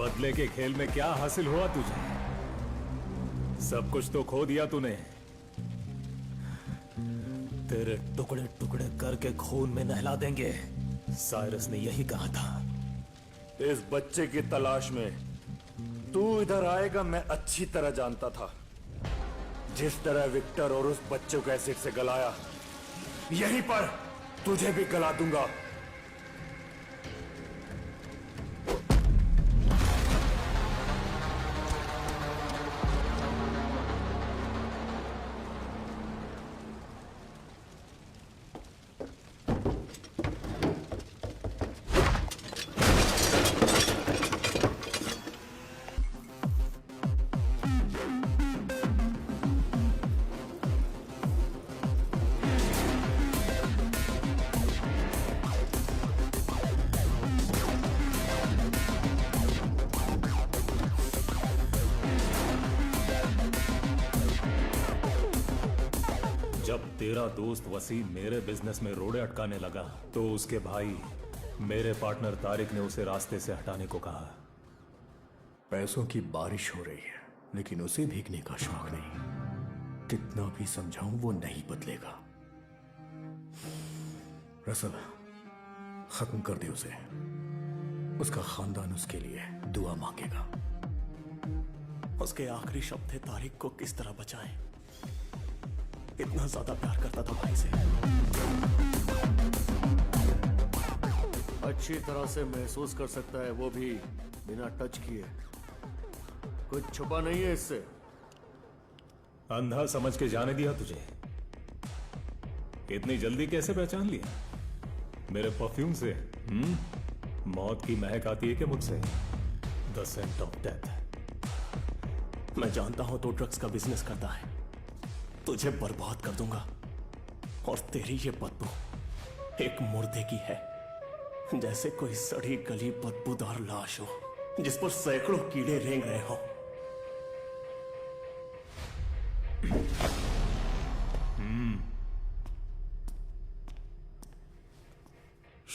बदले के खेल में क्या हासिल हुआ तुझे? सब कुछ तो खो दिया तूने। तेरे टुकड़े टुकड़े करके खून में नहला देंगे। साइरस ने यही कहा था। इस बच्चे की तलाश में तू इधर आएगा मैं अच्छी तरह जानता था। जिस तरह विक्टर और उस बच्चे को एसिड से गलाया, यहीं पर तुझे भी गला दूंगा। जब तेरा दोस्त वसीम मेरे बिजनेस में रोड़े अटकाने लगा तो उसके भाई मेरे पार्टनर तारिक ने उसे रास्ते से हटाने को कहा। पैसों की बारिश हो रही है लेकिन उसे भीगने का शौक नहीं। कितना भी समझाऊं वो नहीं बदलेगा। रसल, खत्म कर दे उसे। उसका खानदान उसके लिए दुआ मांगेगा। उसके आखिरी शब्द थे तारिक को किस तरह बचाएं। इतना ज्यादा प्यार करता था भाई से। अच्छी तरह से महसूस कर सकता है, वो भी बिना टच किए। कुछ छुपा नहीं है इससे। अंधा समझ के जाने दिया तुझे। इतनी जल्दी कैसे पहचान लिया? मेरे परफ्यूम से मौत की महक आती है कि मुझसे? The scent of death. मैं जानता हूं तो ड्रग्स का बिजनेस करता है। तुझे बर्बाद कर दूंगा। और तेरी ये बदबू एक मुर्दे की है, जैसे कोई सड़ी गली बदबूदार लाश हो जिस पर सैकड़ों कीड़े रेंग रहे हो।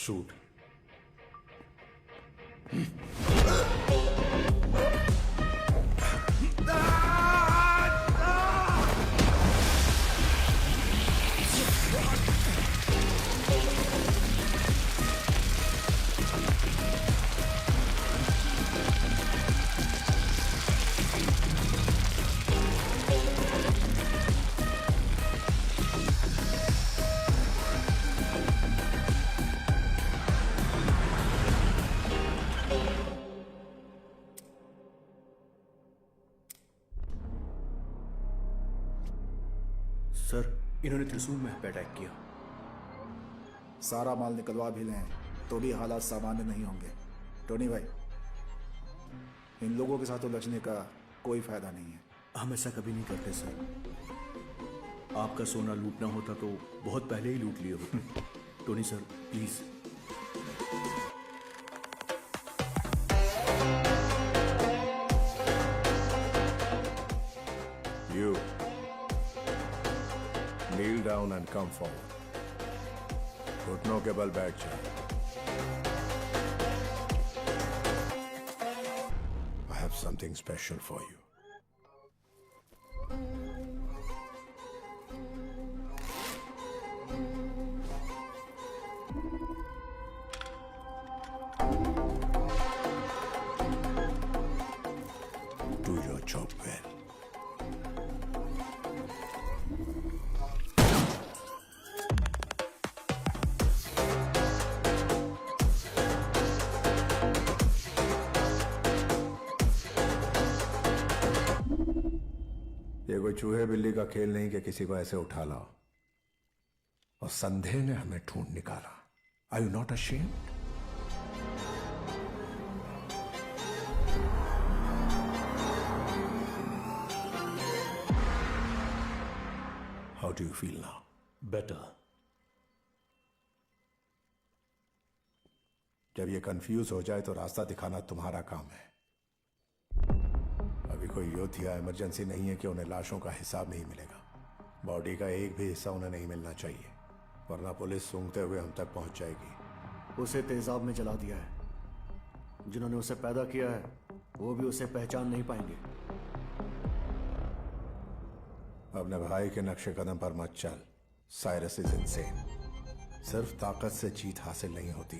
शूट। सर, इन्होंने त्रिशूल में अटैक किया। सारा माल निकलवा भी लें तो भी हालात सामान्य नहीं होंगे। टोनी भाई, इन लोगों के साथ उलझने का कोई फायदा नहीं है। हम ऐसा कभी नहीं करते सर। आपका सोना लूटना होता तो बहुत पहले ही लूट लिए होते। Tony sir, please. You kneel down and come forward. घुटनों के बल बैठ जाओ। I have something special for you. Do your job well. ये कोई चूहे बिल्ली का खेल नहीं कि किसी को ऐसे उठा लाओ। और संदेह ने हमें ढूंढ निकाला। Are you not ashamed? How do you feel now? Better. जब ये कंफ्यूज हो जाए तो रास्ता दिखाना तुम्हारा काम है। अभी कोई युद्ध या इमरजेंसी नहीं है कि उन्हें लाशों का हिसाब नहीं मिलेगा। बॉडी का एक भी हिस्सा उन्हें नहीं मिलना चाहिए, वरना पुलिस सूंघते हुए हम तक पहुंच जाएगी। उसे तेजाब में जला दिया है। जिन्होंने उसे पैदा किया है वो भी उसे पहचान नहीं पाएंगे। अपने भाई के नक्शे कदम पर मत चल। Cyrus is insane. सिर्फ ताकत से जीत हासिल नहीं होती,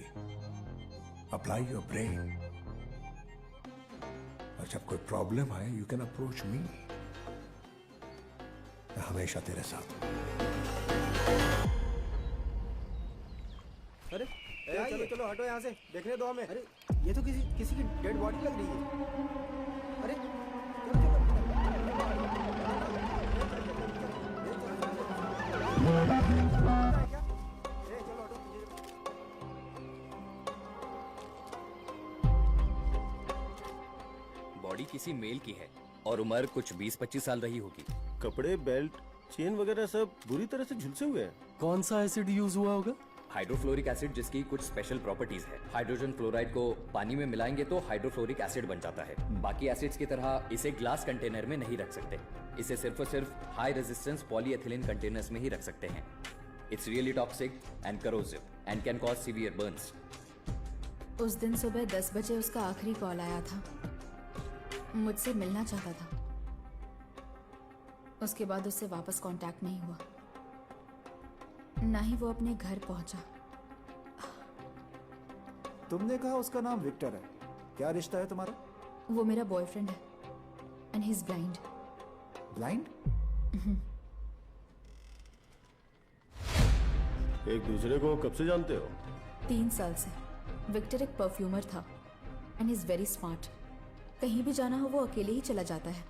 अप्लाई योर ब्रेन। और जब कोई प्रॉब्लम आए यू कैन अप्रोच मी। मैं हमेशा तेरे साथ हूं। अरे चलो चलो हटो यहाँ से, देखने दो हमें। अरे ये तो किसी की डेड बॉडी लग रही है। अरे चलो चलो बॉडी किसी मेल की है और उम्र कुछ 20-25 साल रही होगी। कपड़े, बेल्ट, चेन वगैरह सब बुरी तरह से झुलसे हुए हैं। कौन सा एसिड यूज हुआ होगा? हाइड्रोफ्लोरिक एसिड, जिसकी कुछ स्पेशल प्रॉपर्टीज है। हाइड्रोजन फ्लोराइड को पानी में मिलाएंगे तो हाइड्रोफ्लोरिक एसिड बन जाता है। बाकी एसिड्स की तरह इसे ग्लास कंटेनर में नहीं रख सकते। इसे सिर्फ और सिर्फ हाई रेजिस्टेंस पॉलीएथिलीन कंटेनर्स में ही रख सकते हैं। It's really toxic and corrosive and can cause severe Burns. उस दिन सुबह 10 बजे उसका आखिरी कॉल आया था। मुझसे मिलना चाहता था। उसके बाद उससे वापस कांटेक्ट नहीं हुआ, ना ही वो अपने घर पहुंचा। तुमने कहा उसका नाम विक्टर है, क्या रिश्ता है तुम्हारा? वो मेरा बॉयफ्रेंड है and he is blind. Blind? एक दूसरे को कब से जानते हो? 3 साल से। विक्टर एक परफ्यूमर था एंड इज वेरी स्मार्ट। कहीं भी जाना हो वो अकेले ही चला जाता है।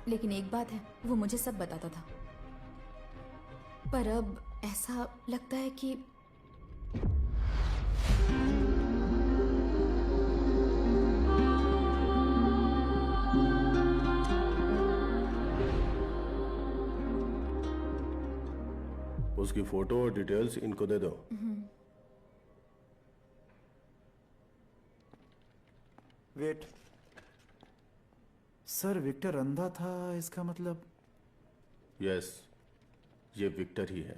लेकिन एक बात है, वो मुझे सब बताता था। पर अब ऐसा लगता है कि उसकी फोटो और डिटेल्स इनको दे दो। वेट सर, विक्टर अंधा था, इसका मतलब? यस, ये विक्टर ही है।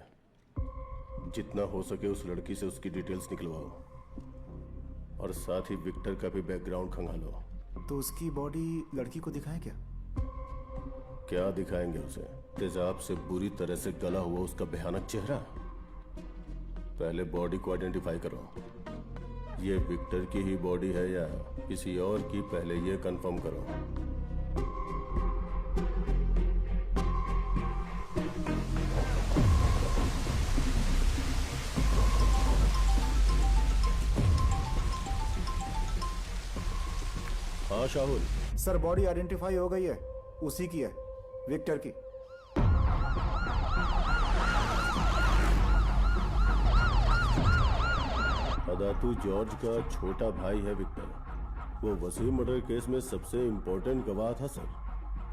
जितना हो सके उस लड़की से उसकी डिटेल्स निकलवाओ और साथ ही विक्टर का भी बैकग्राउंड खंगालो। तो उसकी बॉडी लड़की को दिखाएं क्या? क्या दिखाएंगे उसे? तेजाब से बुरी तरह से गला हुआ उसका भयानक चेहरा। पहले बॉडी को आइडेंटिफाई करो। ये विक्टर की ही बॉडी है या किसी और की, पहले ये कंफर्म करो। हाँ शाहुल। सर बॉडी आइडेंटिफाई हो गई है, उसी की है, विक्टर की। अदातू जॉर्ज का छोटा भाई है विक्टर। वो वसीम मर्डर केस में सबसे इम्पोर्टेंट गवाह था सर।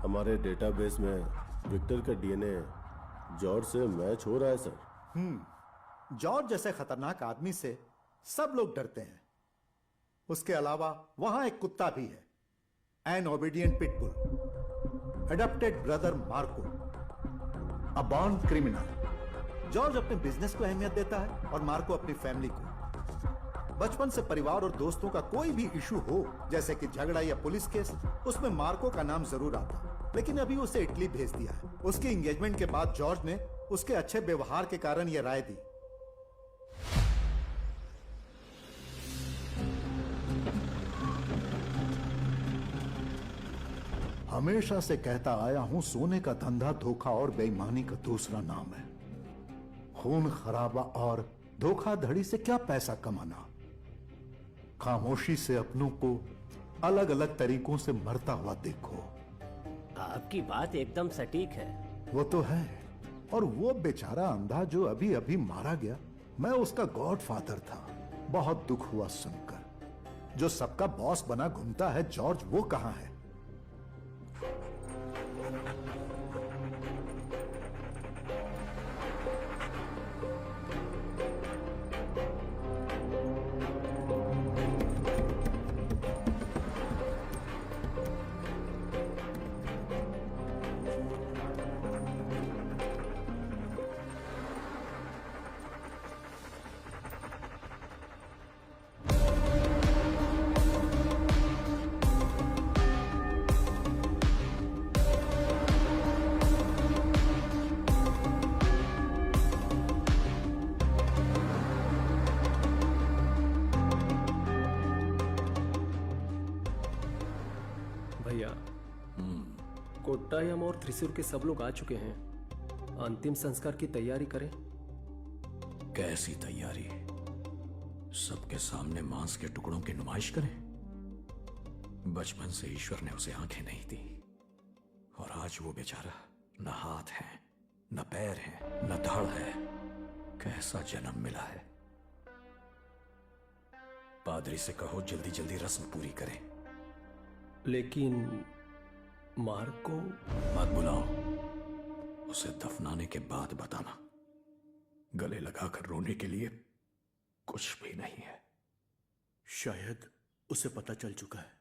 हमारे डेटाबेस में विक्टर का डीएनए जॉर्ज से मैच हो रहा है सर। जॉर्ज जैसे खतरनाक आदमी से सब लोग डरते हैं। उसके अलावा वहां एक कुत्ता भी है, N obedient pitbull, adopted brother Marco, a born criminal. George अपने बिजनेस को अहमियत देता है और मार्को अपनी फैमिली को। बचपन से परिवार और दोस्तों का कोई भी इशू हो, जैसे कि झगड़ा या पुलिस केस, उसमें मार्को का नाम जरूर आता। लेकिन अभी उसे इटली भेज दिया है। उसकी एंगेजमेंट के बाद जॉर्ज ने उसके अच्छे व्यवहार के कारण यह राय दी। हमेशा से कहता आया हूं, सोने का धंधा धोखा और बेईमानी का दूसरा नाम है। खून खराबा और धोखाधड़ी से क्या पैसा कमाना? खामोशी से अपनों को अलग अलग तरीकों से मरता हुआ देखो। आपकी बात एकदम सटीक है। वो तो है। और वो बेचारा अंधा जो अभी अभी मारा गया, मैं उसका गॉडफादर था। बहुत दुख हुआ सुनकर। जो सबका बॉस बना घूमता है जॉर्ज, वो कहां है? कोट्टायम और त्रिशूर के सब लोग आ चुके हैं। अंतिम संस्कार की तैयारी करें। कैसी तैयारी? सबके सामने मांस के टुकड़ों की नुमाइश करें? बचपन से ईश्वर ने उसे आंखें नहीं दी और आज वो बेचारा न हाथ है, न पैर है, न धड़ है। कैसा जन्म मिला है। पादरी से कहो जल्दी जल्दी रस्म पूरी करें। लेकिन मार्क को मत बुलाओ, उसे दफनाने के बाद बताना। गले लगाकर रोने के लिए कुछ भी नहीं है। शायद उसे पता चल चुका है।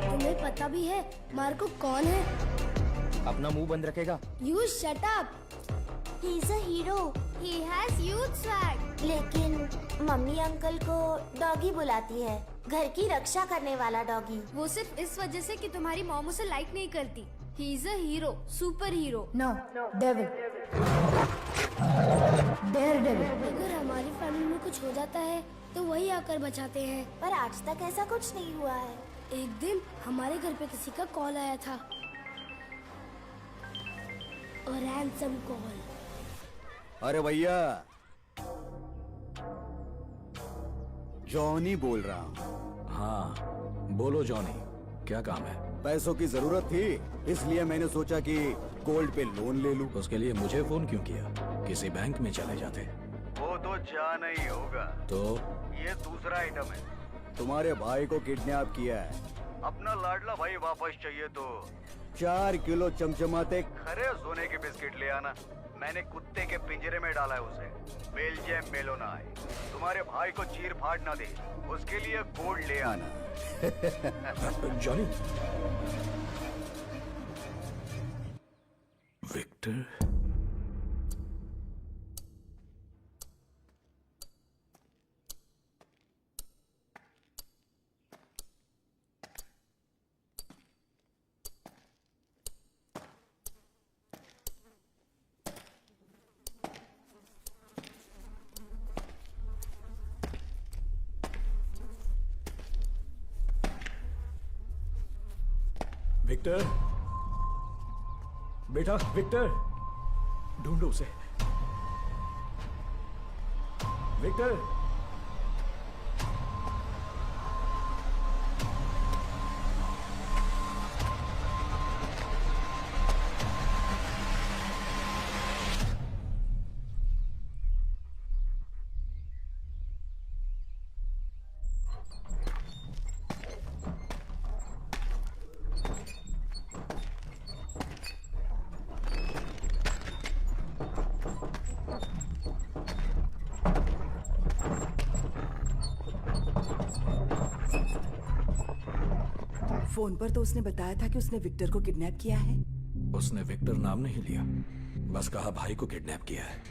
तुम्हें पता भी है मार्को कौन है? अपना मुंह बंद रखेगा। You shut up. He's a hero. He has huge swag. लेकिन मम्मी अंकल को डॉगी बुलाती है, घर की रक्षा करने वाला डॉगी। वो सिर्फ इस वजह से कि तुम्हारी मॉम उसे लाइक नहीं करती। He is a hero, super hero. No, devil. Daredevil. अगर हमारी फैमिली में कुछ हो जाता है तो वही आकर बचाते हैं। पर आज तक ऐसा कुछ नहीं हुआ है। एक दिन हमारे घर पे किसी का कॉल आया था, और रैंसम कॉल। अरे भैया, जॉनी बोल रहा हूँ। हाँ बोलो जॉनी, क्या काम है? पैसों की जरूरत थी, इसलिए मैंने सोचा कि गोल्ड पे लोन ले लूं। उसके लिए मुझे फोन क्यों किया? किसी बैंक में चले जाते। वो तो जाना ही होगा। तो ये दूसरा आइटम है। तुम्हारे भाई को किडनैप किया है। अपना लाडला भाई वापस चाहिए तो 4 किलो चमचमाते खरे सोने के बिस्किट ले आना। मैंने कुत्ते के पिंजरे में डाला है उसे। बेल्जियम मेलोनाई। तुम्हारे भाई को चीर फाड़ ना दे, उसके लिए गोल्ड ले आना। जॉनी। विक्टर, विक्टर, बेटा विक्टर, ढूंढो उसे। विक्टर, फोन पर तो उसने बताया था कि उसने विक्टर को किडनैप किया है। उसने विक्टर नाम नहीं लिया, बस कहा भाई को किडनैप किया है।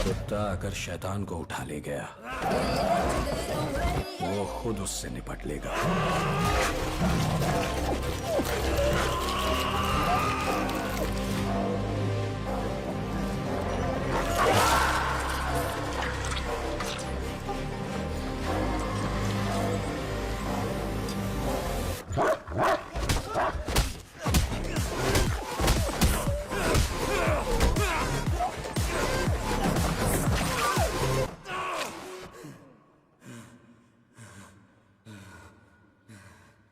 कुत्ता आकर शैतान को उठा ले गया, वो खुद उससे निपट लेगा।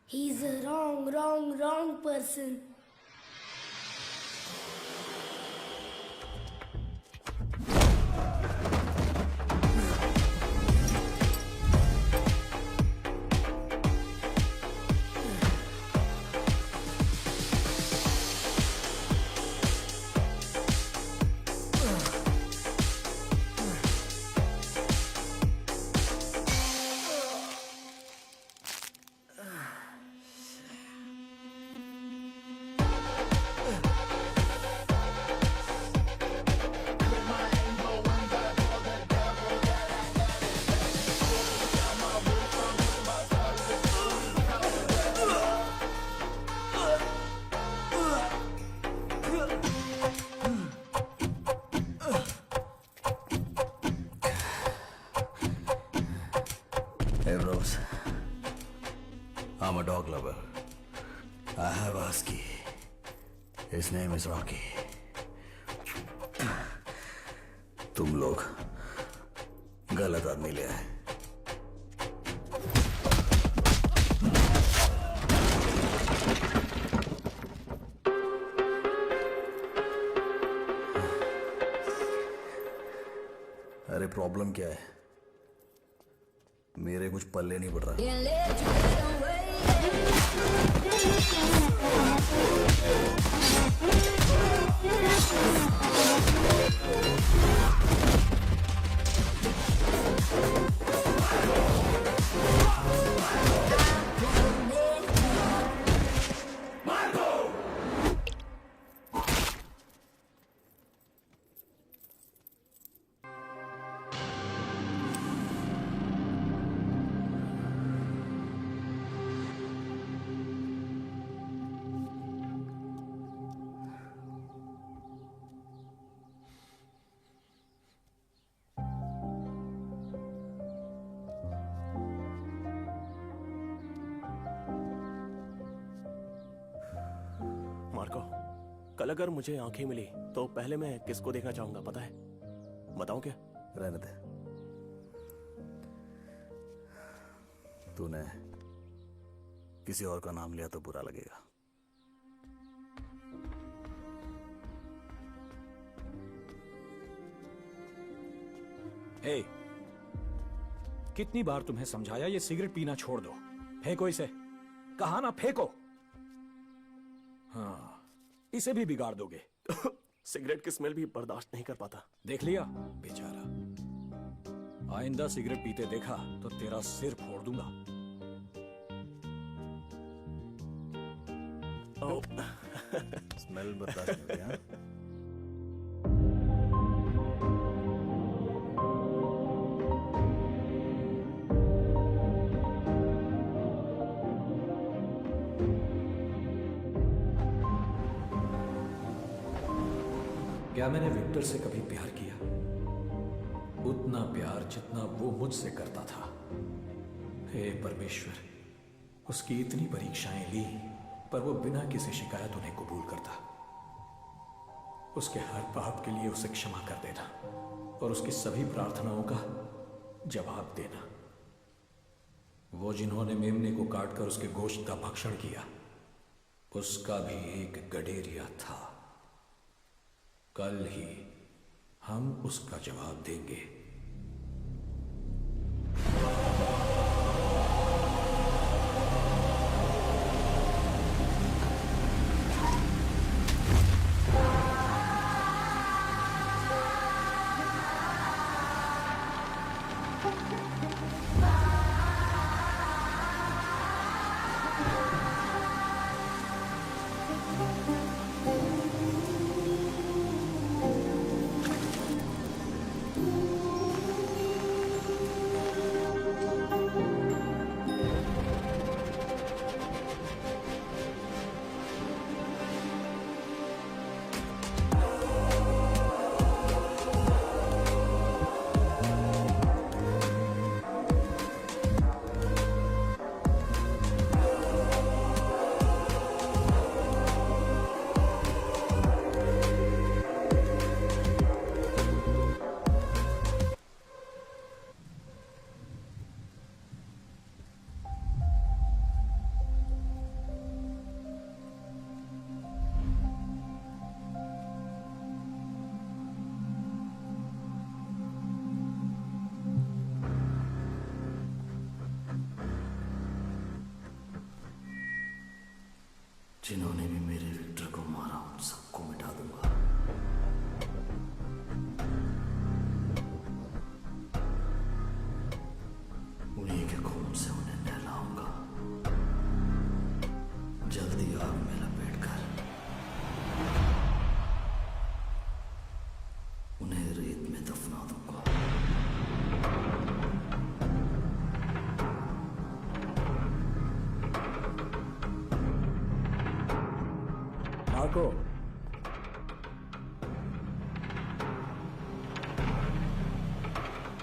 He's a wrong person. Hey Rose, I'm a dog lover. I have a husky. His name is Rocky. तुम लोग गलत आदमी ले आए. अरे प्रॉब्लम क्या है? मेरे कुछ पल्ले नहीं पड़ रहा. मार्को, कल अगर मुझे आंखें मिली तो पहले मैं किसको देखना चाहूंगा पता है? बताऊं क्या? रहने दे. तूने किसी और का नाम लिया तो बुरा लगेगा. हे, कितनी बार तुम्हें समझाया ये सिगरेट पीना छोड़ दो. फेंको इसे. कहा ना फेंको. हाँ, इसे भी बिगाड़ दोगे. सिगरेट की स्मेल भी बर्दाश्त नहीं कर पाता. देख लिया बेचारा. आइंदा सिगरेट पीते देखा तो तेरा सिर फोड़ दूंगा. स्मेल बर्दाश्त नहीं होती. हाँ? क्या मैंने विक्टर से कभी प्यार किया? उतना प्यार जितना वो मुझसे करता था. हे परमेश्वर, उसकी इतनी परीक्षाएं ली पर वो बिना किसी शिकायत उन्हें कबूल करता. उसके हर पाप के लिए उसे क्षमा कर देना और उसकी सभी प्रार्थनाओं का जवाब देना. वो जिन्होंने मेमने को काटकर उसके गोश्त का भक्षण किया, उसका भी एक गडेरिया था. कल ही हम उसका जवाब देंगे. जिन्होंने भी मेरे विक्टर को मारा उन सबको मिटा दूंगा. उन्हीं के खून से उन्हें नहलाऊंगा. जल्दी आग में लपेटकर उन्हें रेत में दफना दूंगा. मार्को,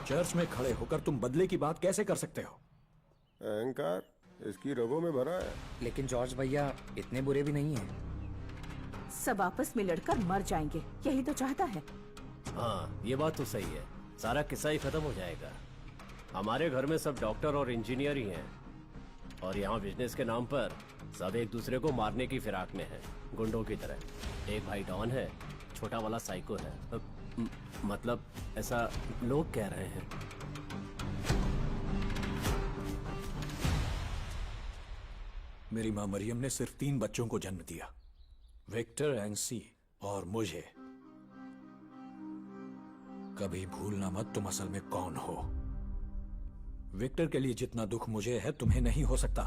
चर्च में खड़े होकर तुम बदले की बात कैसे कर सकते हो? अहंकार इसकी रगों में भरा है। लेकिन जॉर्ज भैया इतने बुरे भी नहीं हैं। सब आपस में लड़कर मर जाएंगे, यही तो चाहता है। हाँ, ये बात तो सही है। सारा किस्सा ही खत्म हो जाएगा। हमारे घर में सब डॉक्टर और इंजीनियर ही हैं, और यहाँ बिजनेस के नाम पर सब एक दूसरे को मारने की फिराक में हैं, गुंडों की तरह। एक भाई डॉन है, छोटा वाला साइको है। मतलब ऐसा लोग कह रहे हैं। मेरी माँ मरियम ने सिर्फ 3 बच्चों को जन्म दिया, विक्टर, एंसी और मुझे। कभी भूलना मत तुम असल में कौन हो। विक्टर के लिए जितना दुख मुझे है तुम्हें नहीं हो सकता।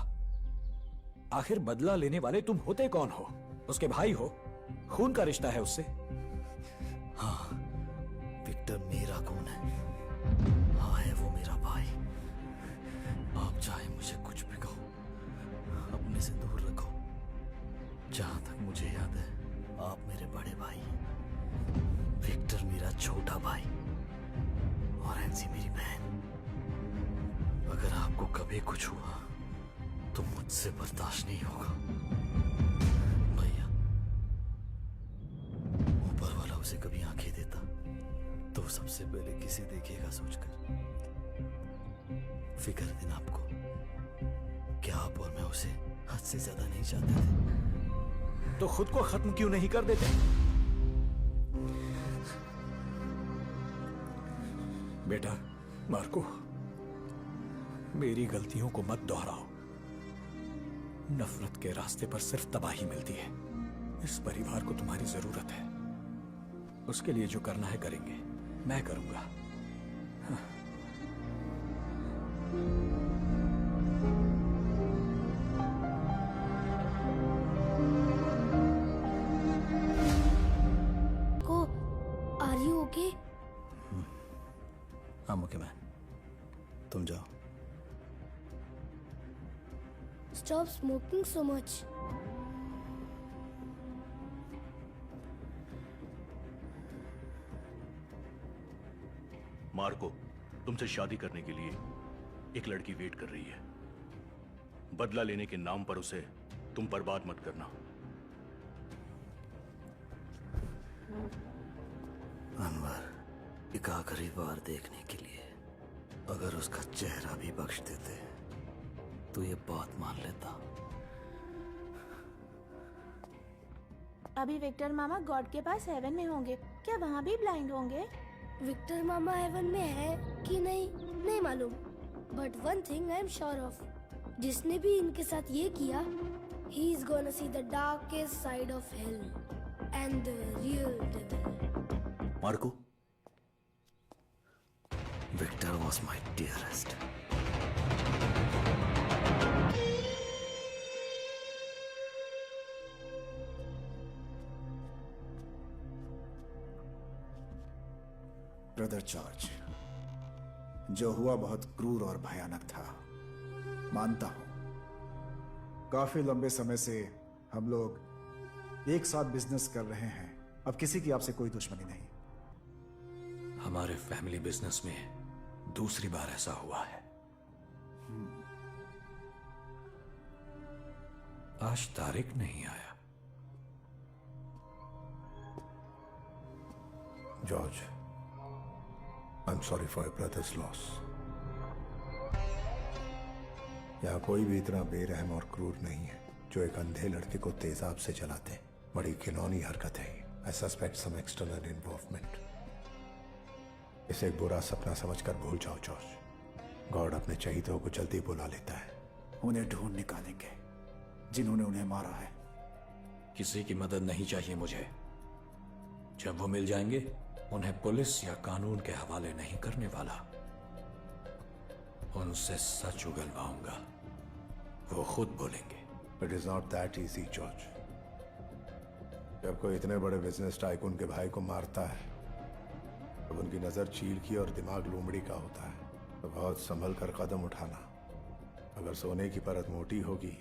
आखिर बदला लेने वाले तुम होते कौन हो? उसके भाई हो, खून का रिश्ता है उससे। हाँ, विक्टर मेरा खून है। हाँ, है वो मेरा भाई। आप चाहे मुझे कुछ भी कहो, अपने से दूर रखो। जहां तक मुझे याद है, आप मेरे बड़े भाई, विक्टर मेरा छोटा भाई और एंसी मेरी बहन। अगर आपको कभी कुछ हुआ तो मुझसे बर्दाश्त नहीं होगा। भैया, ऊपर वाला उसे कभी आंखें देता तो सबसे पहले किसे देखेगा सोचकर। फिक्र दिन आपको, क्या आप और मैं उसे हद से ज्यादा नहीं चाहते थे? तो खुद को खत्म क्यों नहीं कर देते? बेटा मार्को, मेरी गलतियों को मत दोहराओ। नफरत के रास्ते पर सिर्फ तबाही मिलती है। इस परिवार को तुम्हारी जरूरत है। उसके लिए जो करना है करेंगे, मैं करूंगा। हाँ। Are you okay? I'm okay, man. तुम जाओ। Stop smoking so much. Marco तुमसे शादी करने के लिए एक लड़की वेट कर रही है। बदला लेने के नाम पर उसे तुम बर्बाद मत करना। अनवर, एक आखिरी बार देखने के लिए अगर उसका चेहरा भी बख्श देते तो ये बात मान लेता। अभी विक्टर मामा गॉड के पास हेवन में होंगे, क्या वहाँ भी ब्लाइंड होंगे? विक्टर मामा हेवन में है कि नहीं मालूम, but one thing I am sure of, जिसने भी इनके साथ ये किया, he is gonna see the darkest side of hell and the real devil. Marco, Victor was my dearest. Brother George, जो हुआ बहुत क्रूर और भयानक था, मानता हूं। काफी लंबे समय से हम लोग एक साथ बिजनेस कर रहे हैं, अब किसी की आपसे कोई दुश्मनी नहीं। हमारे फैमिली बिजनेस में दूसरी बार ऐसा हुआ है। आज तारिक नहीं आया। George, I am sorry for your brothers loss. यहां कोई भी इतना बेरहम और क्रूर नहीं है जो एक अंधे लड़के को तेजाब से जलाते। बड़ी घिनौनी हरकत है। I suspect some external involvement. इसे एक बुरा सपना समझकर भूल जाओ जॉर्ज। गॉड अपने चहीतों को जल्दी बुला लेता है। उन्हें ढूंढ निकालेंगे जिन्होंने उन्हें मारा है। किसी की मदद नहीं चाहिए मुझे। जब वो मिल जाएंगे, उन्हें पुलिस या कानून के हवाले नहीं करने वाला। उनसे सच उगलवाऊंगा, वो खुद बोलेंगे। It is not that easy George. जब कोई इतने बड़े बिजनेस टाइकून के भाई को मारता है, तब उनकी नजर चील की और दिमाग लोमड़ी का होता है। तो बहुत संभल कर कदम उठाना। अगर सोने की परत मोटी होगी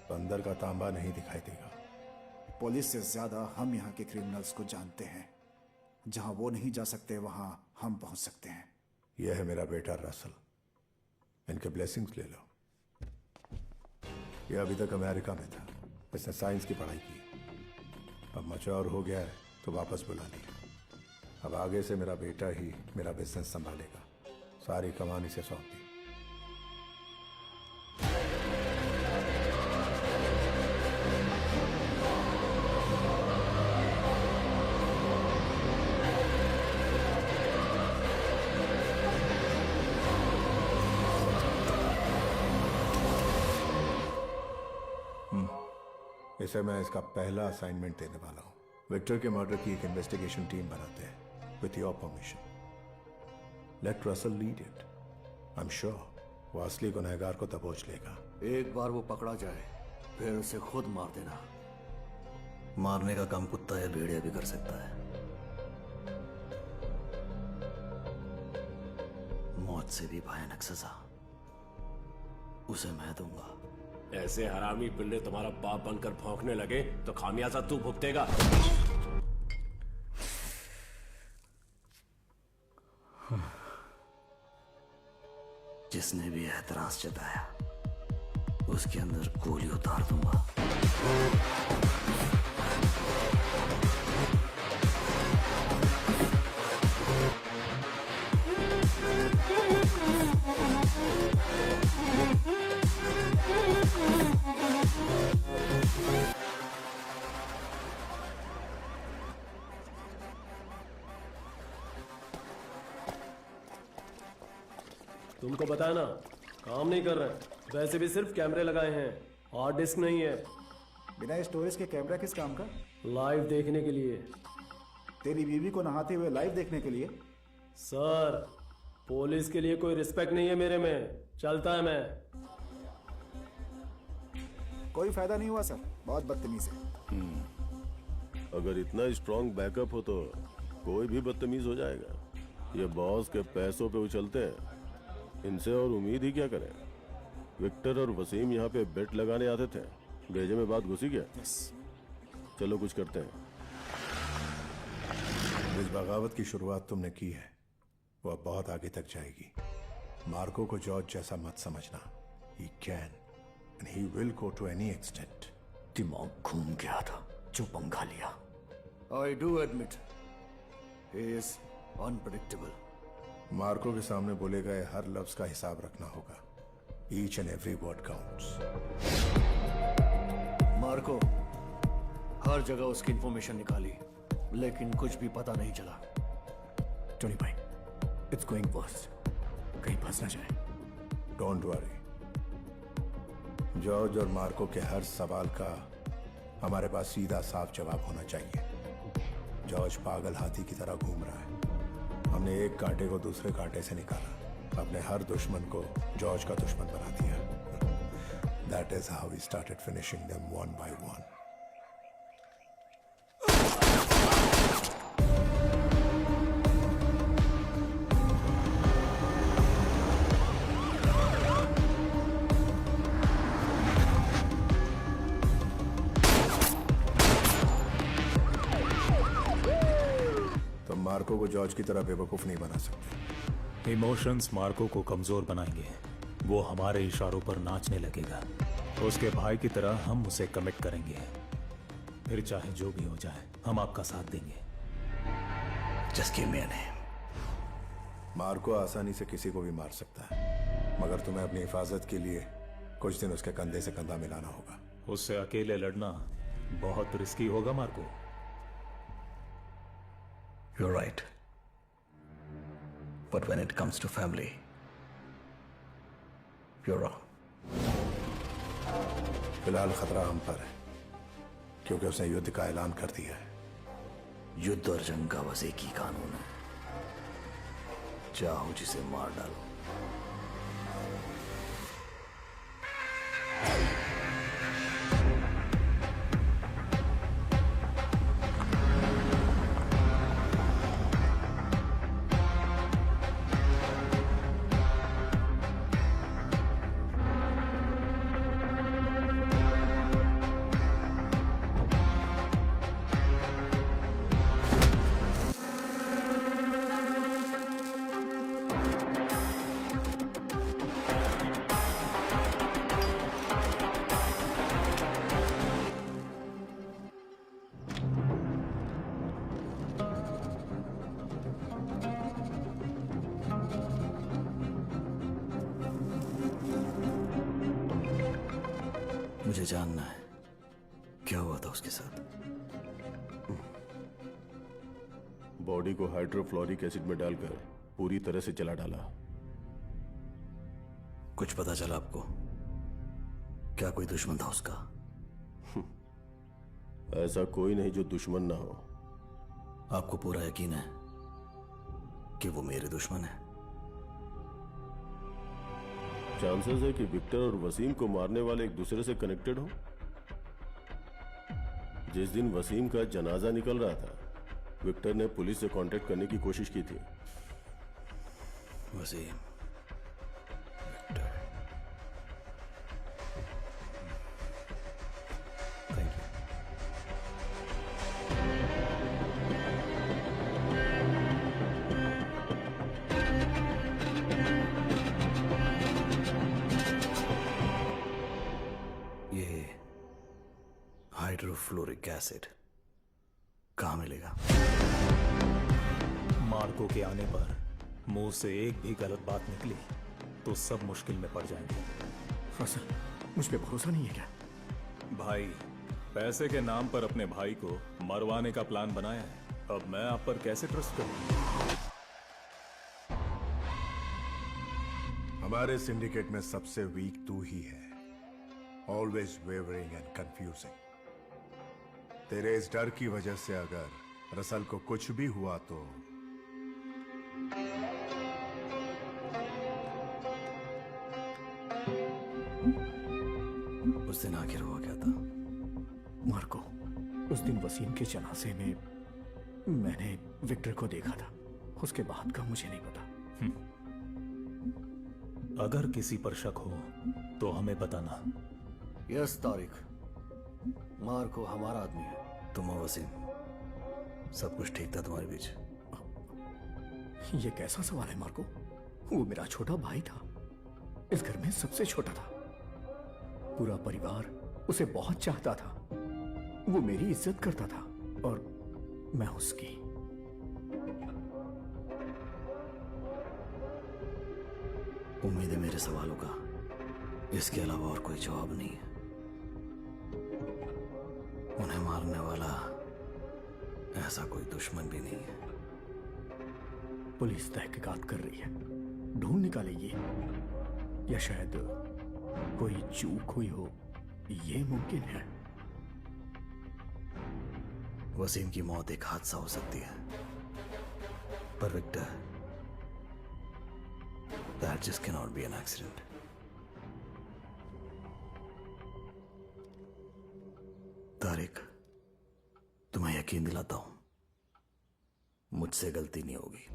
तो अंदर का तांबा नहीं दिखाई देगा। पुलिस से ज्यादा हम यहाँ के क्रिमिनल्स को जानते हैं। जहां वो नहीं जा सकते वहां हम पहुंच सकते हैं। यह है मेरा बेटा रसल, इनके ब्लेसिंग्स ले लो। यह अभी तक अमेरिका में था, इसने साइंस की पढ़ाई की, अब मैच्योर हो गया है तो वापस बुला लिया। अब आगे से मेरा बेटा ही मेरा बिजनेस संभालेगा, सारी कमान इसे सौंप दी। इसे मैं इसका पहला असाइनमेंट देने वाला हूं। विक्टर के मर्डर की एक इन्वेस्टिगेशन टीम बनाते हैं with your permission. Let Russell lead it. I am sure वो असली गुनहगार को दबोच लेगा। एक बार वो पकड़ा जाए फिर उसे खुद मार देना। मारने का काम कुत्ता या भेड़िया भी कर सकता है। मौत से भी भयानक सजा उसे मैं दूंगा। ऐसे हरामी पिल्ले तुम्हारा बाप बनकर भौंकने लगे तो खामियाजा तू भुगतेगा। जिसने भी एतराज जताया उसके अंदर गोली उतार दूंगा। तुमको बताया ना, काम नहीं कर रहे। वैसे भी सिर्फ कैमरे लगाए हैं, हार्ड डिस्क नहीं है। बिना स्टोरेज के कैमरा किस काम का? लाइव देखने के लिए। तेरी बीवी को नहाते हुए लाइव देखने के लिए? सर, पुलिस के लिए कोई रिस्पेक्ट नहीं है मेरे में। चलता है मैं। कोई फायदा नहीं हुआ सर, बहुत बदतमीज है। अगर इतना स्ट्रांग बैकअप हो तो कोई भी बदतमीज हो जाएगा। ये बॉस के पैसों पे उछलते हैं, इनसे और उम्मीद ही क्या करें। विक्टर और वसीम यहाँ पे बेट लगाने आते थे, भेजे में बात घुसी गया। चलो कुछ करते हैं। इस बगावत की शुरुआत तुमने की है, वो अब बहुत आगे तक जाएगी। मार्को को जॉर्ज जैसा मत समझना। He can and he will go to any extent. दिमाग घूम गया था जो पंगा लिया। I do admit he is unpredictable. Marco के सामने बोले गए हर लफ्ज का हिसाब रखना होगा। Each and every word counts. Marco हर जगह उसकी इंफॉर्मेशन निकाली लेकिन कुछ भी पता नहीं चला। टोनी भाई, इट्स गोइंग वर्स्ट, कहीं फंस ना जाए। डोंट वरी, जॉर्ज और मार्को के हर सवाल का हमारे पास सीधा साफ जवाब होना चाहिए। जॉर्ज पागल हाथी की तरह घूम रहा है। हमने एक कांटे को दूसरे कांटे से निकाला, अपने हर दुश्मन को जॉर्ज का दुश्मन बना दिया। That is how we started finishing them one by one. Marco को जॉर्ज की तरह बेवकूफ नहीं बना सकते। इमोशंस मार्को को कमजोर बनाएंगे। वो हमारे इशारों पर नाचने लगेगा। उसके भाई की तरह हम उसे कमिट करेंगे। फिर चाहे जो भी हो जाए, हम आपका साथ देंगे। Just give me a name. Marco आसानी से किसी को भी मार सकता है, मगर तुम्हें अपनी हिफाजत के लिए कुछ दिन उसके कंधे से कंधा मिलाना होगा। उससे अकेले लड़ना बहुत रिस्की होगा Marco. You're right. But when it comes to family, you're wrong. फिलहाल खतरा हम पर है, क्योंकि उसने युद्ध का ऐलान कर दिया है। युद्ध और जंग का बस एक ही कानून है, चाहो जिसे मार डालो। मुझे जानना है क्या हुआ था उसके साथ। बॉडी को हाइड्रोफ्लोरिक एसिड में डालकर पूरी तरह से जला डाला। कुछ पता चला आपको? क्या कोई दुश्मन था उसका? ऐसा कोई नहीं जो दुश्मन ना हो। आपको पूरा यकीन है कि वो मेरे दुश्मन है? चांसेस है कि विक्टर और वसीम को मारने वाले एक दूसरे से कनेक्टेड हो। जिस दिन वसीम का जनाजा निकल रहा था, विक्टर ने पुलिस से कांटेक्ट करने की कोशिश की थी। वसीम, हाइड्रोफ्लोरिक एसिड कहां मिलेगा? मार्को के आने पर मुंह से एक भी गलत बात निकली तो सब मुश्किल में पड़ जाएंगे। सर, मुझ पे भरोसा नहीं है क्या? भाई, पैसे के नाम पर अपने भाई को मरवाने का प्लान बनाया है। अब मैं आप पर कैसे ट्रस्ट करूं? हमारे सिंडिकेट में सबसे वीक तू ही है। Always wavering and confusing. तेरे इस डर की वजह से अगर रसल को कुछ भी हुआ तो उस दिन आखिर हुआ क्या था? मार्को, उस दिन वसीम के जनाजे में मैंने विक्टर को देखा था। उसके बाद का मुझे नहीं पता। अगर किसी पर शक हो तो हमें बताना। यस तारिक, मार्को हमारा आदमी है। तुम और वसीम, सब कुछ ठीक था तुम्हारे बीच? ये कैसा सवाल है मार्को? वो मेरा छोटा भाई था, इस घर में सबसे छोटा था। पूरा परिवार उसे बहुत चाहता था। वो मेरी इज्जत करता था और मैं उसकी। उम्मीद है मेरे सवालों का इसके अलावा और कोई जवाब नहीं है। उन्हें मारने वाला ऐसा कोई दुश्मन भी नहीं है। पुलिस तहकीकात कर रही है, ढूंढ निकालेगी, या शायद कोई चूक हुई हो, ये मुमकिन है। वसीम की मौत एक हादसा हो सकती है, पर Victor, that just cannot be an accident. Tariq, तुम्हें यकीन दिलाता हूं, मुझसे गलती नहीं होगी।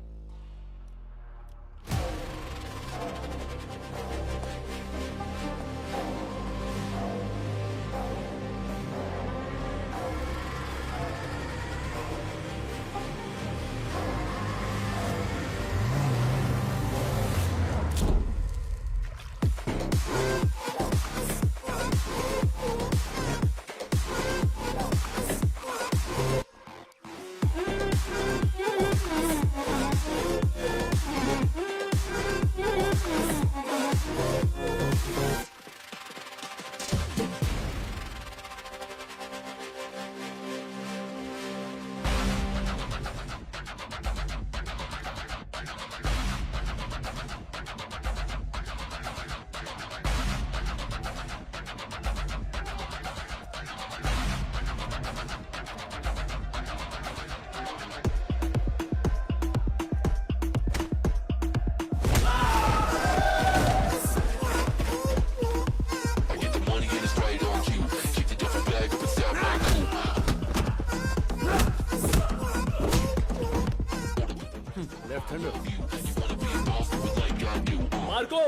मार्को,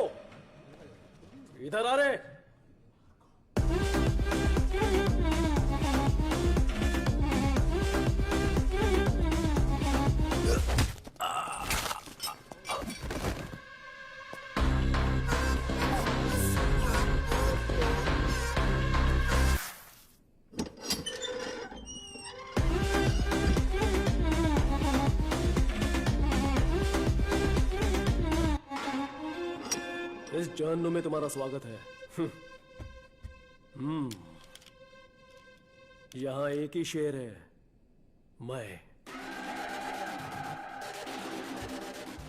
इधर आ रहे। इस जहन्नुम में तुम्हारा स्वागत है। यहाँ एक ही शेर है, मैं।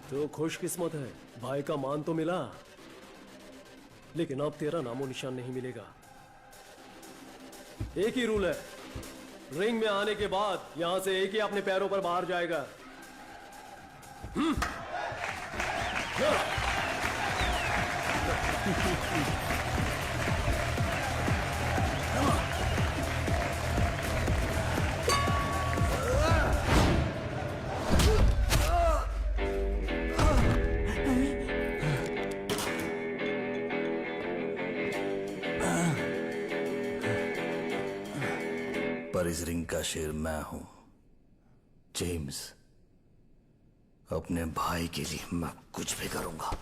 तो खुशकिस्मत है, भाई का मान तो मिला, लेकिन अब तेरा नामो निशान नहीं मिलेगा। एक ही रूल है, रिंग में आने के बाद यहां से एक ही अपने पैरों पर बाहर जाएगा। पर इस रिंग का शेर मैं हूं, जेम्स। अपने भाई के लिए मैं कुछ भी करूंगा।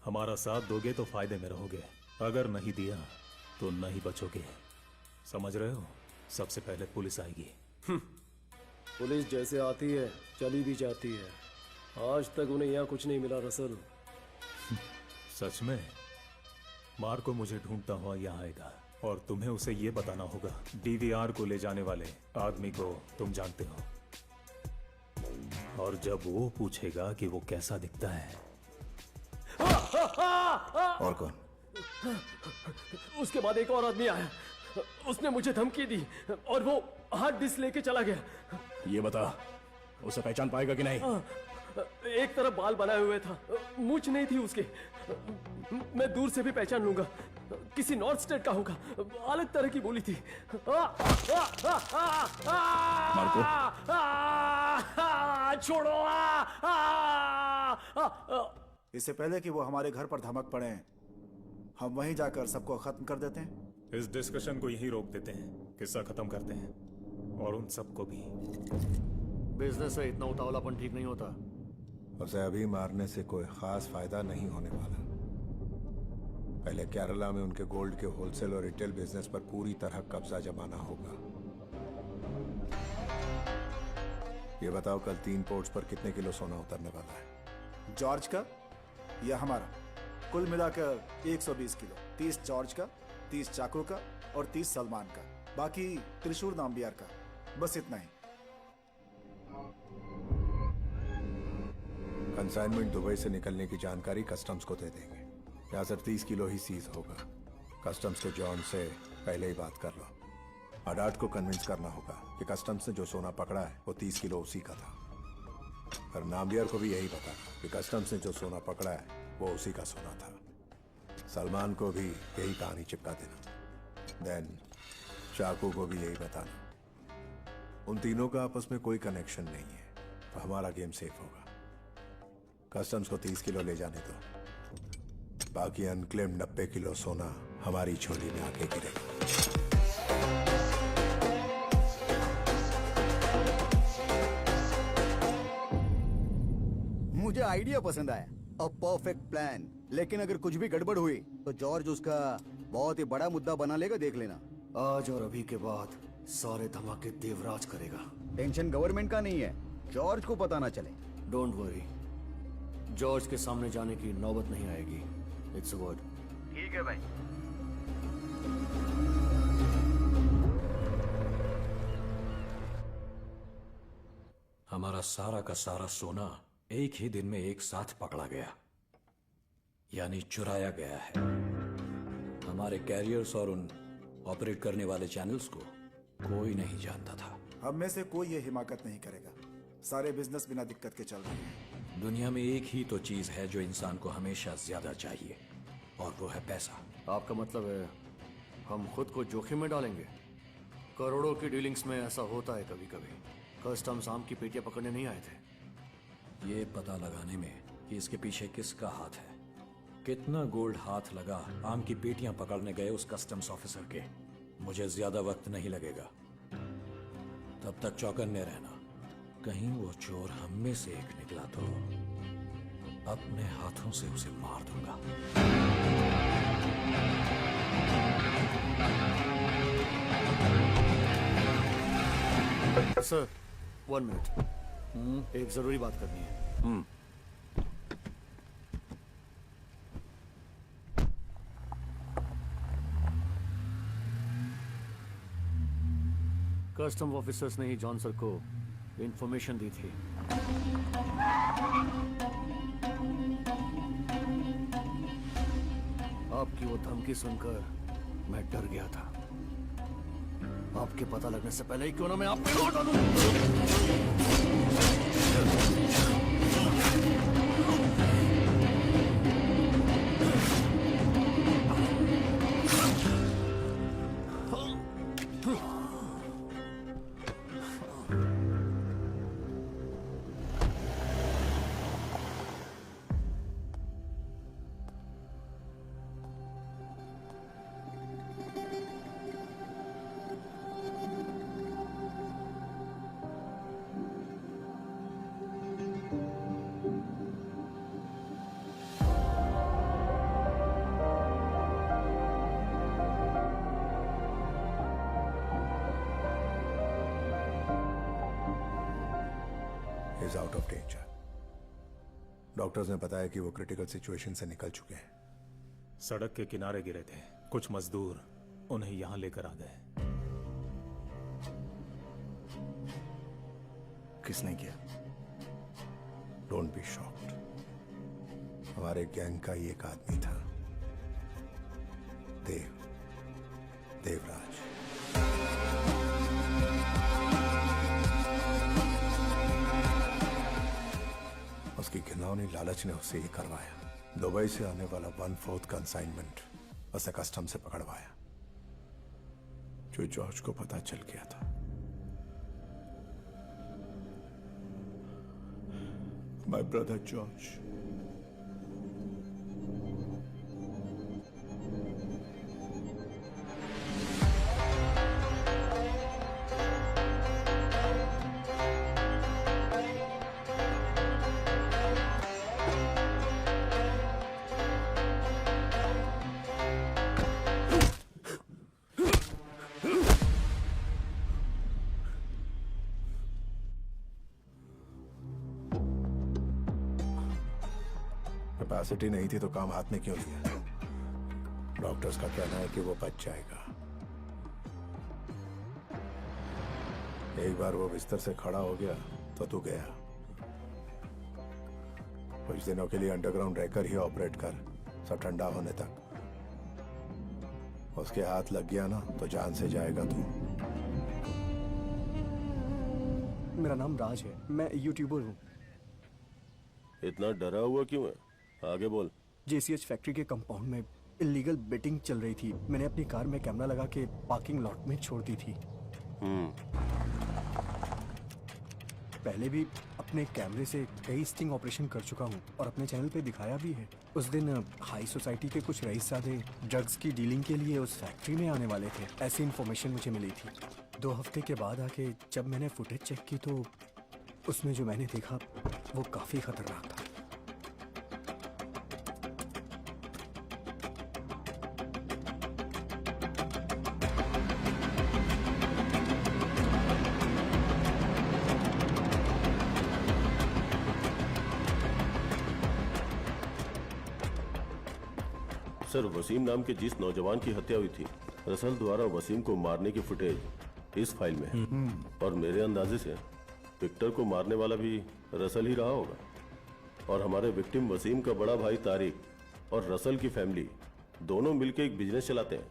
हमारा साथ दोगे तो फायदे में रहोगे, अगर नहीं दिया तो नहीं बचोगे। समझ रहे हो? सबसे पहले पुलिस आएगी। पुलिस जैसे आती है चली भी जाती है। आज तक उन्हें यहाँ कुछ नहीं मिला रसल। सच में? मार्को मुझे ढूंढता हुआ यहाँ आएगा और तुम्हें उसे ये बताना होगा डीवीआर को ले जाने वाले आदमी को तुम जानते हो, और जब वो पूछेगा कि वो कैसा दिखता है। और कौन? उसके बाद एक और आदमी आया, उसने मुझे धमकी दी और वो हार्ड डिस्क लेके चला गया। ये बता, उसे पहचान पाएगा कि नहीं? एक तरफ बाल बनाए हुए था, मूंछ नहीं थी उसके। मैं दूर से भी पहचान लूंगा, किसी नॉर्थ स्टेट का होगा, अलग तरह की बोली थी। मार्को, छोड़ो। इससे पहले कि वो हमारे घर पर धमक पड़े, हम वहीं जाकर सबको खत्म कर देते हैं। इस डिस्कशन को यहीं रोक देते हैं, किस्सा खत्म करते हैं, और उन सबको भी। बिजनेस है, इतना उतावलापन ठीक नहीं होता। उसे अभी मारने से कोई खास फायदा नहीं होने वाला। पहले केरला में उनके गोल्ड के होलसेल और रिटेल बिजनेस पर पूरी तरह कब्जा जमाना होगा। ये बताओ, कल 3 पोर्ट्स पर कितने किलो सोना उतरने वाला है? जॉर्ज का या हमारा? कुल मिलाकर 120 किलो। 30 जॉर्ज का, 30 चाको का और 30 सलमान का, बाकी त्रिशूर नाम्बियार का। बस इतना ही। कंसाइनमेंट दुबई से निकलने की जानकारी कस्टम्स को दे देंगे। यहाँ सिर्फ 30 किलो ही सीज होगा। कस्टम्स के जॉन से पहले ही बात कर लो। अडाट को कन्विंस करना होगा कि कस्टम्स ने जो सोना पकड़ा है वो 30 किलो उसी का था, और नाम्बियार को भी यही बताना कि कस्टम्स ने जो सोना पकड़ा है वो उसी का सोना था। सलमान को भी यही कहानी चिपका देना। देन चाकू को भी यही बताना। उन तीनों का आपस में कोई कनेक्शन नहीं है, तो हमारा गेम सेफ होगा। कस्टम्स को 30 किलो ले जाने दो, बाकी अनक्लेम 90 किलो सोना हमारी झोली में आके गिरेगा। मुझे आइडिया पसंद आया, अ परफेक्ट प्लान। लेकिन अगर कुछ भी गड़बड़ हुई तो जॉर्ज उसका बहुत ही बड़ा मुद्दा बना लेगा, देख लेना। आज और अभी के बाद सारे धमाके देवराज करेगा। टेंशन गवर्नमेंट का नहीं है, जॉर्ज को पता ना चले। डोंट वरी, जॉर्ज के सामने जाने की नौबत नहीं आएगी। It's a word. ठीक है भाई। हमारा सारा का सारा सोना एक ही दिन में एक साथ पकड़ा गया, यानी चुराया गया है। हमारे कैरियर्स और उन ऑपरेट करने वाले चैनल्स को कोई नहीं जानता था। हम में से कोई ये हिमाकत नहीं करेगा। सारे बिजनेस बिना दिक्कत के चल रहे हैं। दुनिया में एक ही तो चीज है जो इंसान को हमेशा ज्यादा चाहिए, और वो है पैसा। आपका मतलब है हम खुद को जोखिम में डालेंगे? करोड़ों की डीलिंग्स में ऐसा होता है कभी कभी। कस्टम्स आम की पेटियां पकड़ने नहीं आए थे। ये पता लगाने में कि इसके पीछे किसका हाथ है, कितना गोल्ड हाथ लगा आम की पेटियां पकड़ने गए उस कस्टम्स ऑफिसर के, मुझे ज्यादा वक्त नहीं लगेगा। तब तक चौकन्ने रहना, कहीं वो चोर हम में से एक निकला तो अपने हाथों से उसे मार दूंगा। सर 1 मिनट, एक जरूरी बात करनी है। कस्टम ऑफिसर्स ने ही जॉन सर को इंफॉर्मेशन दी थी। आपकी वो धमकी सुनकर मैं डर गया था। आपके पता लगने से पहले ही क्यों ना मैं आप पे लौट डालूं। Is out of danger. Doctors ने बताया कि वो क्रिटिकल सिचुएशन से निकल चुके हैं। सड़क के किनारे गिरे थे, कुछ मजदूर उन्हें यहां लेकर आ गए। किसने किया? Don't be shocked. हमारे गैंग का ही एक आदमी था, देवराज। उसकी घिनौनी लालच ने उसे ही करवाया। दुबई से आने वाला 1/4 कंसाइनमेंट उसे कस्टम से पकड़वाया, जो जॉर्ज को पता चल गया था। My brother George. कैपेसिटी नहीं थी तो काम हाथ में क्यों लिया? डॉक्टर्स का कहना है कि वो बच जाएगा। एक बार वो बिस्तर से खड़ा हो गया तो तू गया। कुछ दिनों के लिए अंडरग्राउंड रहकर ही ऑपरेट कर, सब ठंडा होने तक। उसके हाथ लग गया ना तो जान से जाएगा तू। मेरा नाम राज है, मैं यूट्यूबर हूँ। इतना डरा हुआ क्यों है? आगे बोल। JCH फैक्ट्री के कंपाउंड में इलीगल बेटिंग चल रही थी। मैंने अपनी कार में कैमरा लगा के पार्किंग लॉट में छोड़ दी थी। पहले भी अपने कैमरे से कई स्टिंग ऑपरेशन कर चुका हूँ और अपने चैनल पे दिखाया भी है। उस दिन हाई सोसाइटी के कुछ रईसज़ादे ड्रग्स की डीलिंग के लिए उस फैक्ट्री में आने वाले थे, ऐसी इन्फॉर्मेशन मुझे मिली थी। 2 हफ्ते के बाद आके जब मैंने फुटेज चेक की तो उसमें जो मैंने देखा वो काफ़ी खतरनाक था। सर, वसीम नाम के जिस नौजवान की हत्या हुई थी, रसल द्वारा वसीम को मारने की फुटेज इस फाइल में है। और मेरे अंदाजे से विक्टर को मारने वाला भी रसल ही रहा होगा। और हमारे विक्टिम वसीम का बड़ा भाई तारिक और रसल की फैमिली दोनों मिलकर एक बिजनेस चलाते हैं।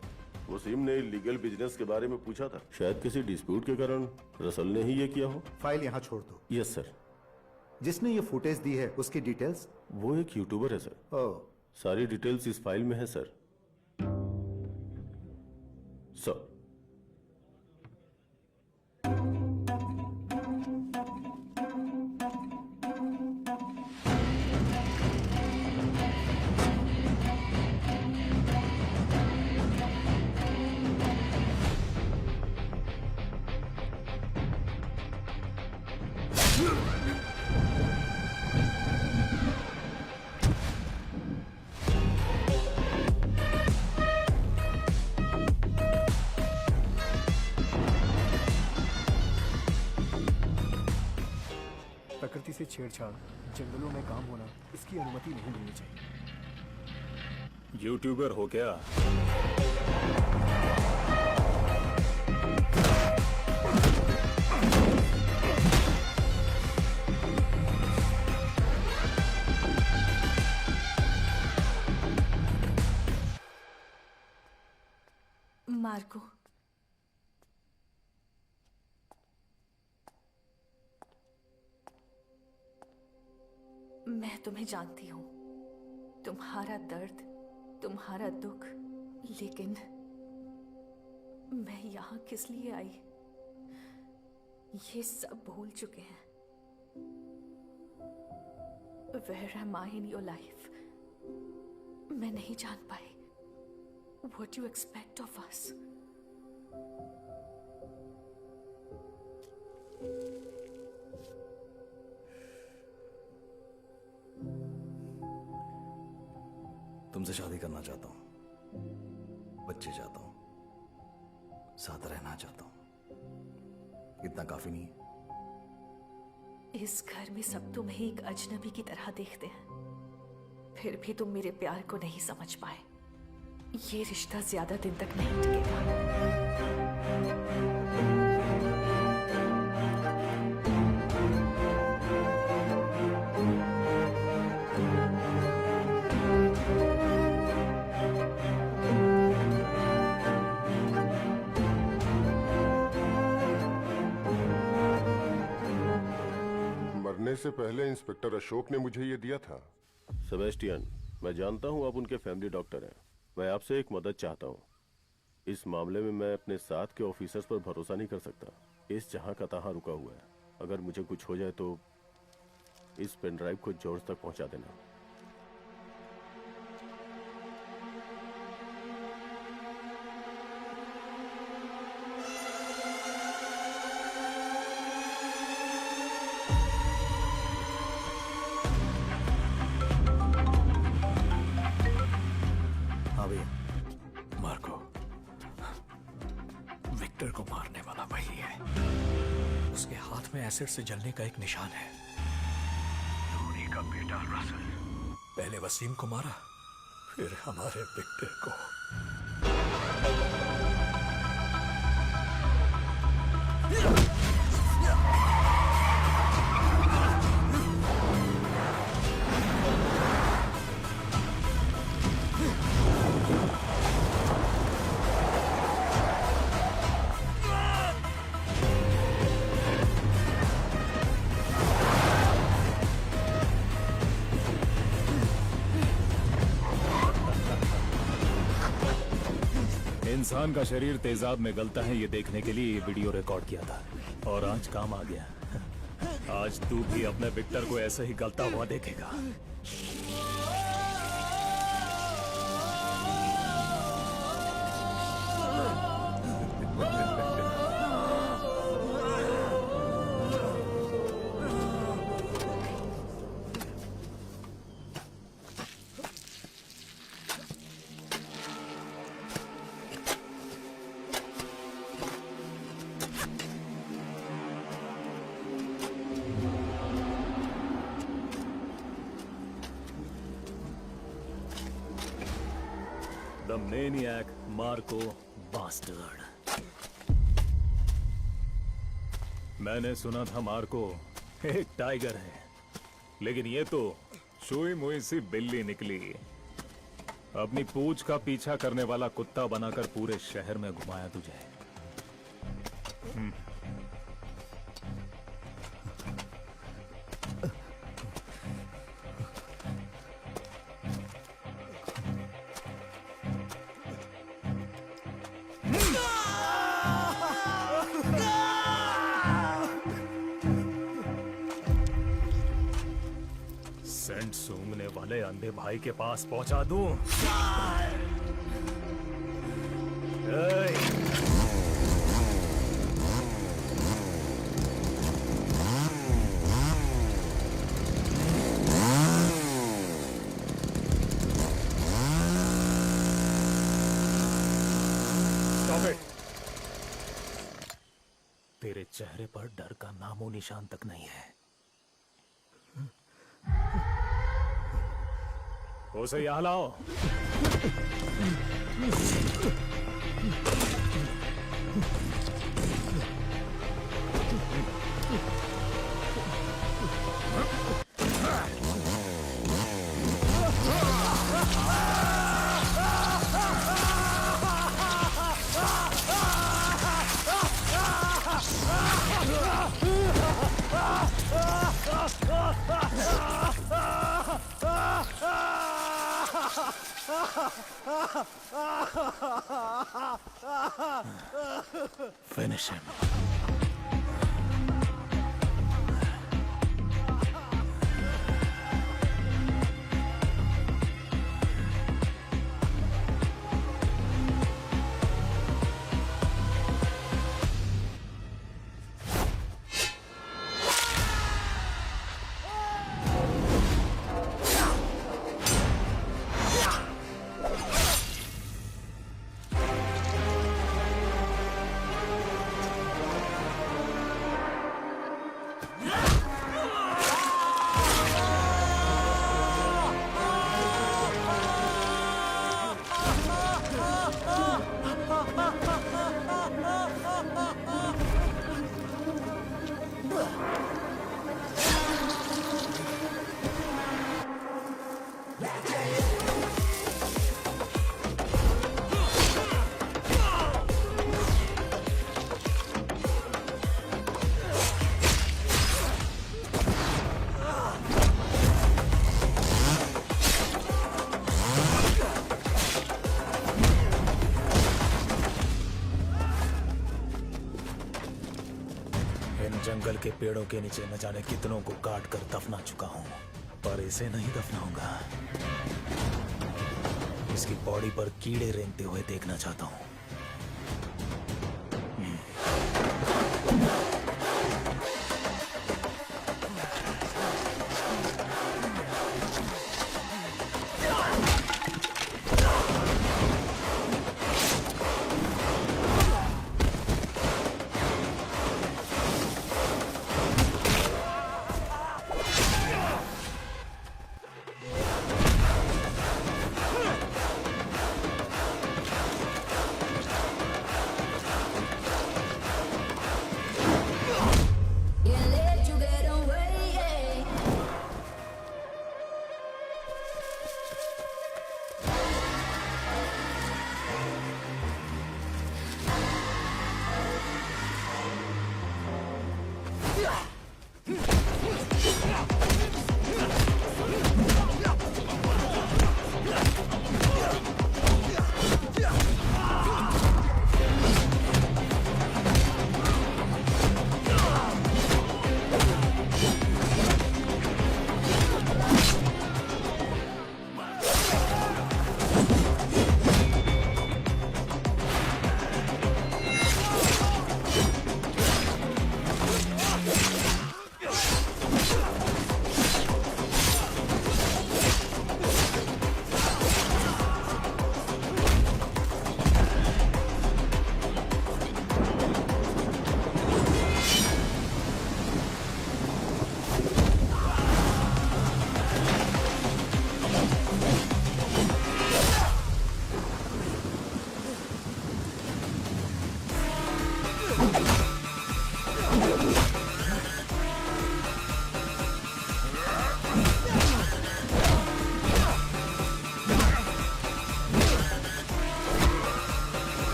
वसीम ने लीगल बिजनेस के बारे में पूछा था, शायद किसी डिस्प्यूट के कारण रसल ने ही ये किया हो। फाइल यहाँ छोड़ दो। Yes sir. जिसने ये फुटेज दी है उसकी डिटेल्स? वो एक यूट्यूबर है सर। ओह, सारी डिटेल्स इस फाइल में है सर। सर, प्रकृति से छेड़छाड़, जंगलों में काम होना, इसकी अनुमति नहीं मिलनी चाहिए। यूट्यूबर हो क्या? मार्को, मैं तुम्हें जानती हूं, तुम्हारा दर्द, तुम्हारा दुख, लेकिन मैं यहां किस लिए आई, ये सब भूल चुके हैं। Where am I in your life? मैं नहीं जान पाई। What you expect of us? तुमसे शादी करना चाहता हूं, बच्चे चाहता हूं, साथ रहना चाहता हूं। इतना काफी नहीं है? इस घर में सब तुम्हें एक अजनबी की तरह देखते हैं, फिर भी तुम मेरे प्यार को नहीं समझ पाए। ये रिश्ता ज्यादा दिन तक नहीं टिकेगा। मरने से पहले इंस्पेक्टर अशोक ने मुझे ये दिया था। सेबेस्टियन, मैं जानता हूं आप उनके फैमिली डॉक्टर हैं। मैं आपसे एक मदद चाहता हूं। इस मामले में मैं अपने साथ के ऑफिसर्स पर भरोसा नहीं कर सकता। इस जहां का तहां रुका हुआ है। अगर मुझे कुछ हो जाए तो इस पेन ड्राइव को जॉर्ज तक पहुंचा देना। मार्को, विक्टर को मारने वाला वही है। उसके हाथ में एसिड से जलने का एक निशान है। धोनी का बेटा रसल पहले वसीम को मारा, फिर हमारे विक्टर को। इंसान का शरीर तेजाब में गलता है, ये देखने के लिए ये वीडियो रिकॉर्ड किया था और आज काम आ गया। आज तू भी अपने विक्टर को ऐसे ही गलता हुआ देखेगा। Maniac Marco bastard. मैंने सुना था मार्को एक टाइगर है, लेकिन ये तो छुई मुई सी बिल्ली निकली। अपनी पूंछ का पीछा करने वाला कुत्ता बनाकर पूरे शहर में घुमाया तुझे। सेंट सूंघने वाले अंधे भाई के पास पहुंचा दूं। Stop it! तेरे चेहरे पर डर का नामो निशान तक नहीं है। उसे यहां लाओ। Finish him. जंगल के पेड़ों के नीचे न जाने कितनों को काट कर दफना चुका हूं, पर इसे नहीं दफनाऊंगा। इसकी बॉडी पर कीड़े रेंगते हुए देखना चाहता हूं।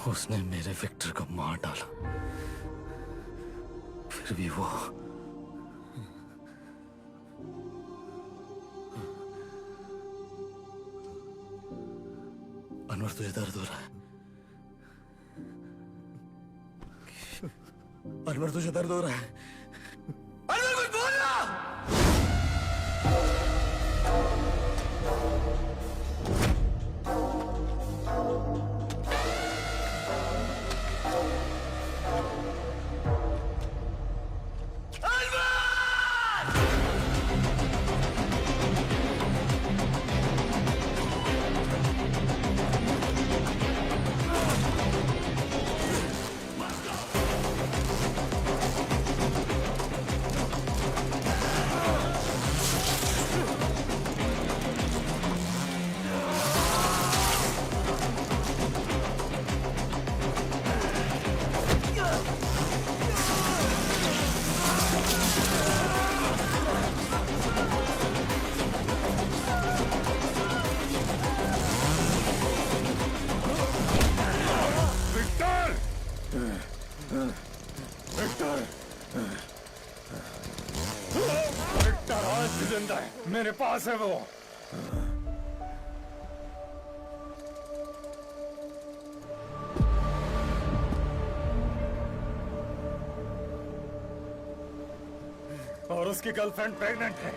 उसने मेरे विक्टर को मार डाला, फिर भी वो अनवर तुझे दर्द हो रहा है? अनवर तुझे दर्द हो रहा है? अनवर कुछ बोलना! मेरे पास है वो। और उसकी गर्लफ्रेंड प्रेग्नेंट है।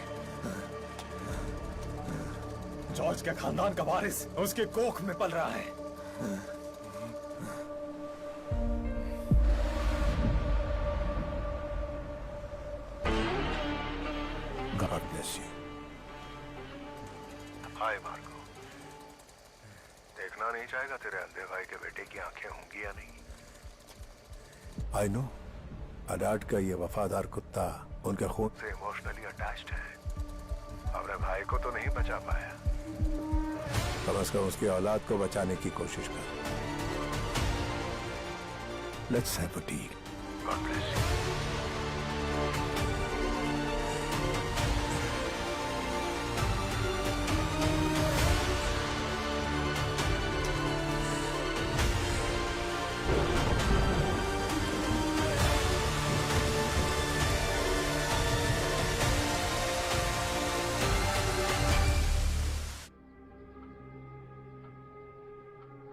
जॉर्ज के खानदान का वारिस उसके कोख में पल रहा है। God bless you. Hi Marco, देखना नहीं चाहेगा तेरे अंधे भाई के बेटे की आंखें होंगी या नहीं? I know. अडाट का ये वफादार कुत्ता उनके खून से इमोशनली अटैच्ड है। अपने भाई को तो नहीं बचा पाया, कम से कम उसकी औलाद को बचाने की कोशिश कर। Let's have a deal. God bless you.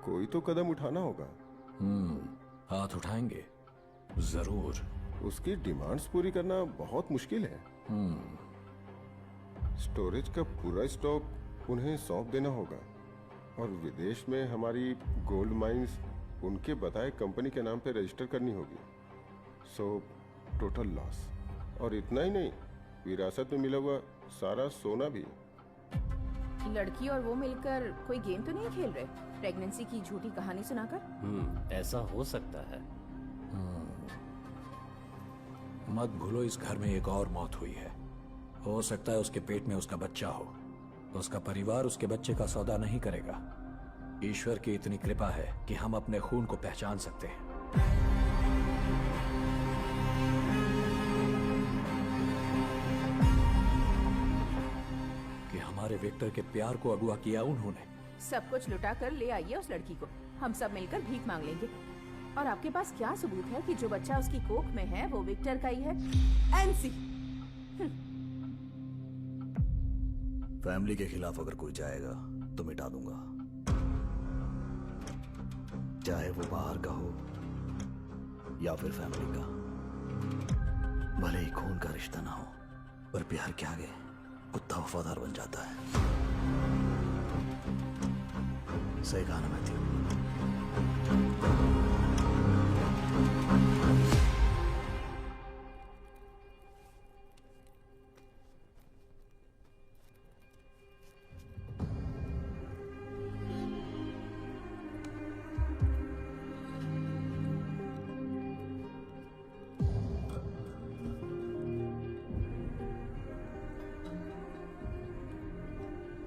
कोई तो कदम उठाना होगा। हाथ उठाएंगे जरूर। उसकी डिमांड्स पूरी करना बहुत मुश्किल है। स्टोरेज का पूरा स्टॉक उन्हें सौंप देना होगा और विदेश में हमारी गोल्ड माइंस उनके बताए कंपनी के नाम पे रजिस्टर करनी होगी। So total loss. और इतना ही नहीं, विरासत में मिला हुआ सारा सोना भी। लड़की और वो मिलकर कोई गेम तो नहीं खेल रहे? प्रेगनेंसी की झूठी कहानी सुनाकर? ऐसा हो सकता है। मत भूलो इस घर में एक और मौत हुई है। हो सकता है उसके पेट में उसका बच्चा हो। उसका परिवार उसके बच्चे का सौदा नहीं करेगा। ईश्वर की इतनी कृपा है कि हम अपने खून को पहचान सकते हैं। कि हमारे विक्टर के प्यार को अगुवा किया उन्होंने। सब कुछ लुटा कर ले आइए उस लड़की को, हम सब मिलकर भीख मांग लेंगे। और आपके पास क्या सबूत है कि जो बच्चा उसकी कोख में है वो विक्टर का ही है? एनसी। फैमिली के खिलाफ अगर कोई जाएगा तो मिटा दूंगा, चाहे वो बाहर का हो या फिर फैमिली का। भले ही खून का रिश्ता ना हो, पर प्यार के आगे कुत्ता वफादार बन जाता है। सही कहा ना मैथ्यू?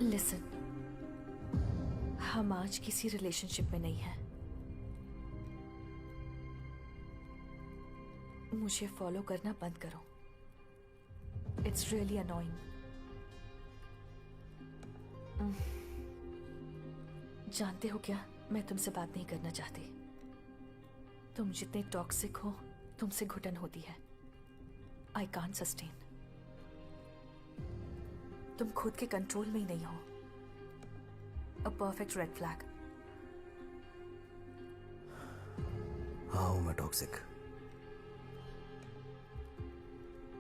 लिसन, हम आज किसी रिलेशनशिप में नहीं हैं। मुझे फॉलो करना बंद करो। It's really annoying. जानते हो क्या, मैं तुमसे बात नहीं करना चाहती। तुम जितने टॉक्सिक हो, तुमसे घुटन होती है। I can't sustain. तुम खुद के कंट्रोल में ही नहीं हो। A perfect red flag. हाँ हूं मैं टॉक्सिक,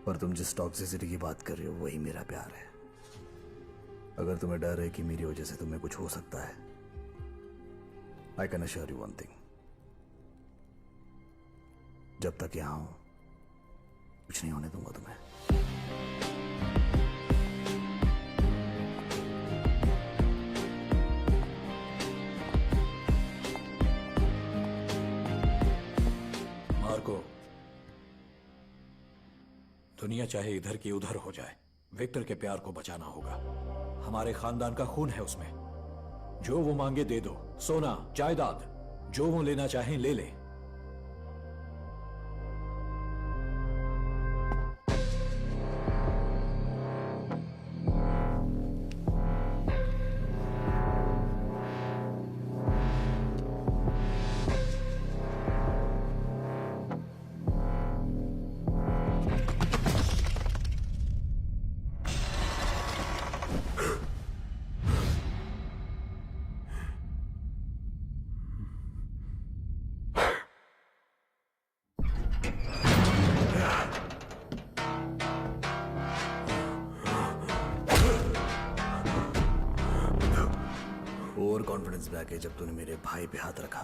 पर तुम जिस टॉक्सिसिटी की बात कर रहे हो वही मेरा प्यार है। अगर तुम्हें डर है कि मेरी वजह से तुम्हें कुछ हो सकता है, I can assure you one thing, जब तक यहां हूं कुछ नहीं होने दूंगा तुम्हें। मार्को, दुनिया चाहे इधर की उधर हो जाए, विक्टर के प्यार को बचाना होगा। हमारे खानदान का खून है उसमें। जो वो मांगे दे दो, सोना, जायदाद, जो वो लेना चाहें ले ले। ओवर कॉन्फिडेंस बैक है जब तूने मेरे भाई पे हाथ रखा।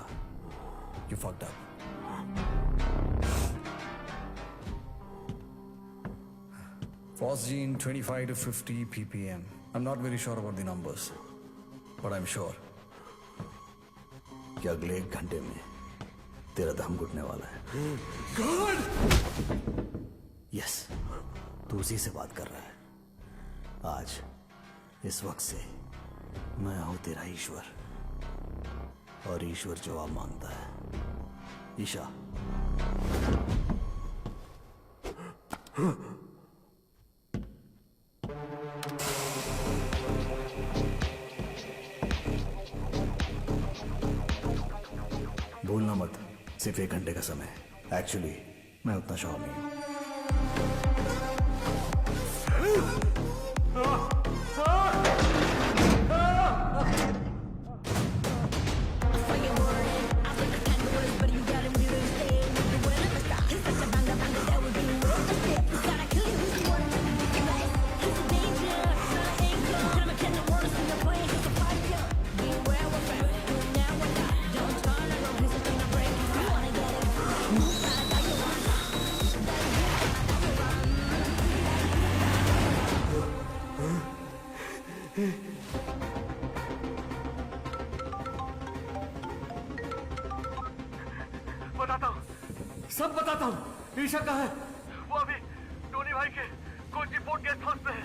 You fucked up. Phosgene 25 to 50 ppm. I'm not very sure about the numbers, but I'm sure कि अगले 1 घंटे में तेरा दम घुटने वाला है। God! यस, तू उसी से बात कर रहा है। आज इस वक्त से मैं हूं तेरा ईश्वर, और ईश्वर जवाब मांगता है। ईशा, भूलना मत, सिर्फ 1 घंटे का समय। एक्चुअली मैं उतना श्योर नहीं हूं। बताता हूँ, सब बताता हूँ। ईशा कहाँ है? वो अभी टोनी भाई के कोची पोर्ट गेस्ट हाउस में है।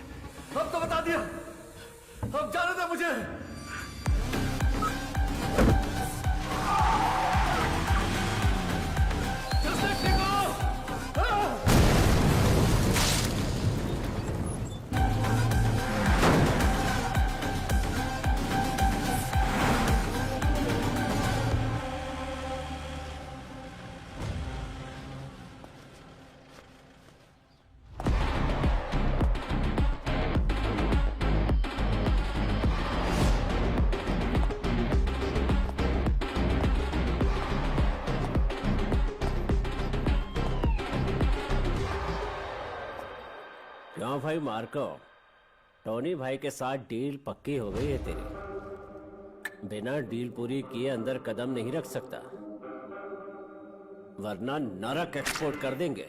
अब तो बता दिया, अब जाने दे मुझे। क्यों भाई मार्को, टोनी भाई के साथ डील पक्की हो गई है तेरी। बिना डील पूरी किए अंदर कदम नहीं रख सकता, वरना नरक एक्सपोर्ट कर देंगे।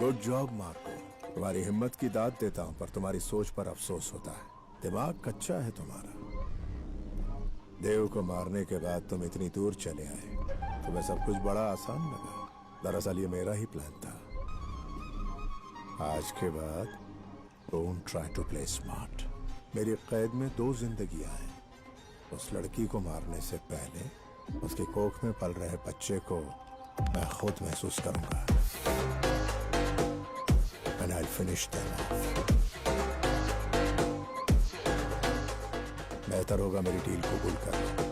Good job Marco. तुम्हारी हिम्मत की दाद देता हूं, पर तुम्हारी सोच पर अफसोस होता है। दिमाग कच्चा है तुम्हारा। देव को मारने के बाद तुम इतनी दूर चले आए, तुम्हें सब कुछ बड़ा आसान लगा। दरअसल ये मेरा ही प्लान था। आज के बाद don't try to play smart. मेरी कैद में 2 जिंदगियां हैं। उस लड़की को मारने से पहले उसकी कोख में पल रहे बच्चे को मैं खुद महसूस करूंगा। And I'll finish them off. बेहतर होगा मेरी डील कबूल कर लो।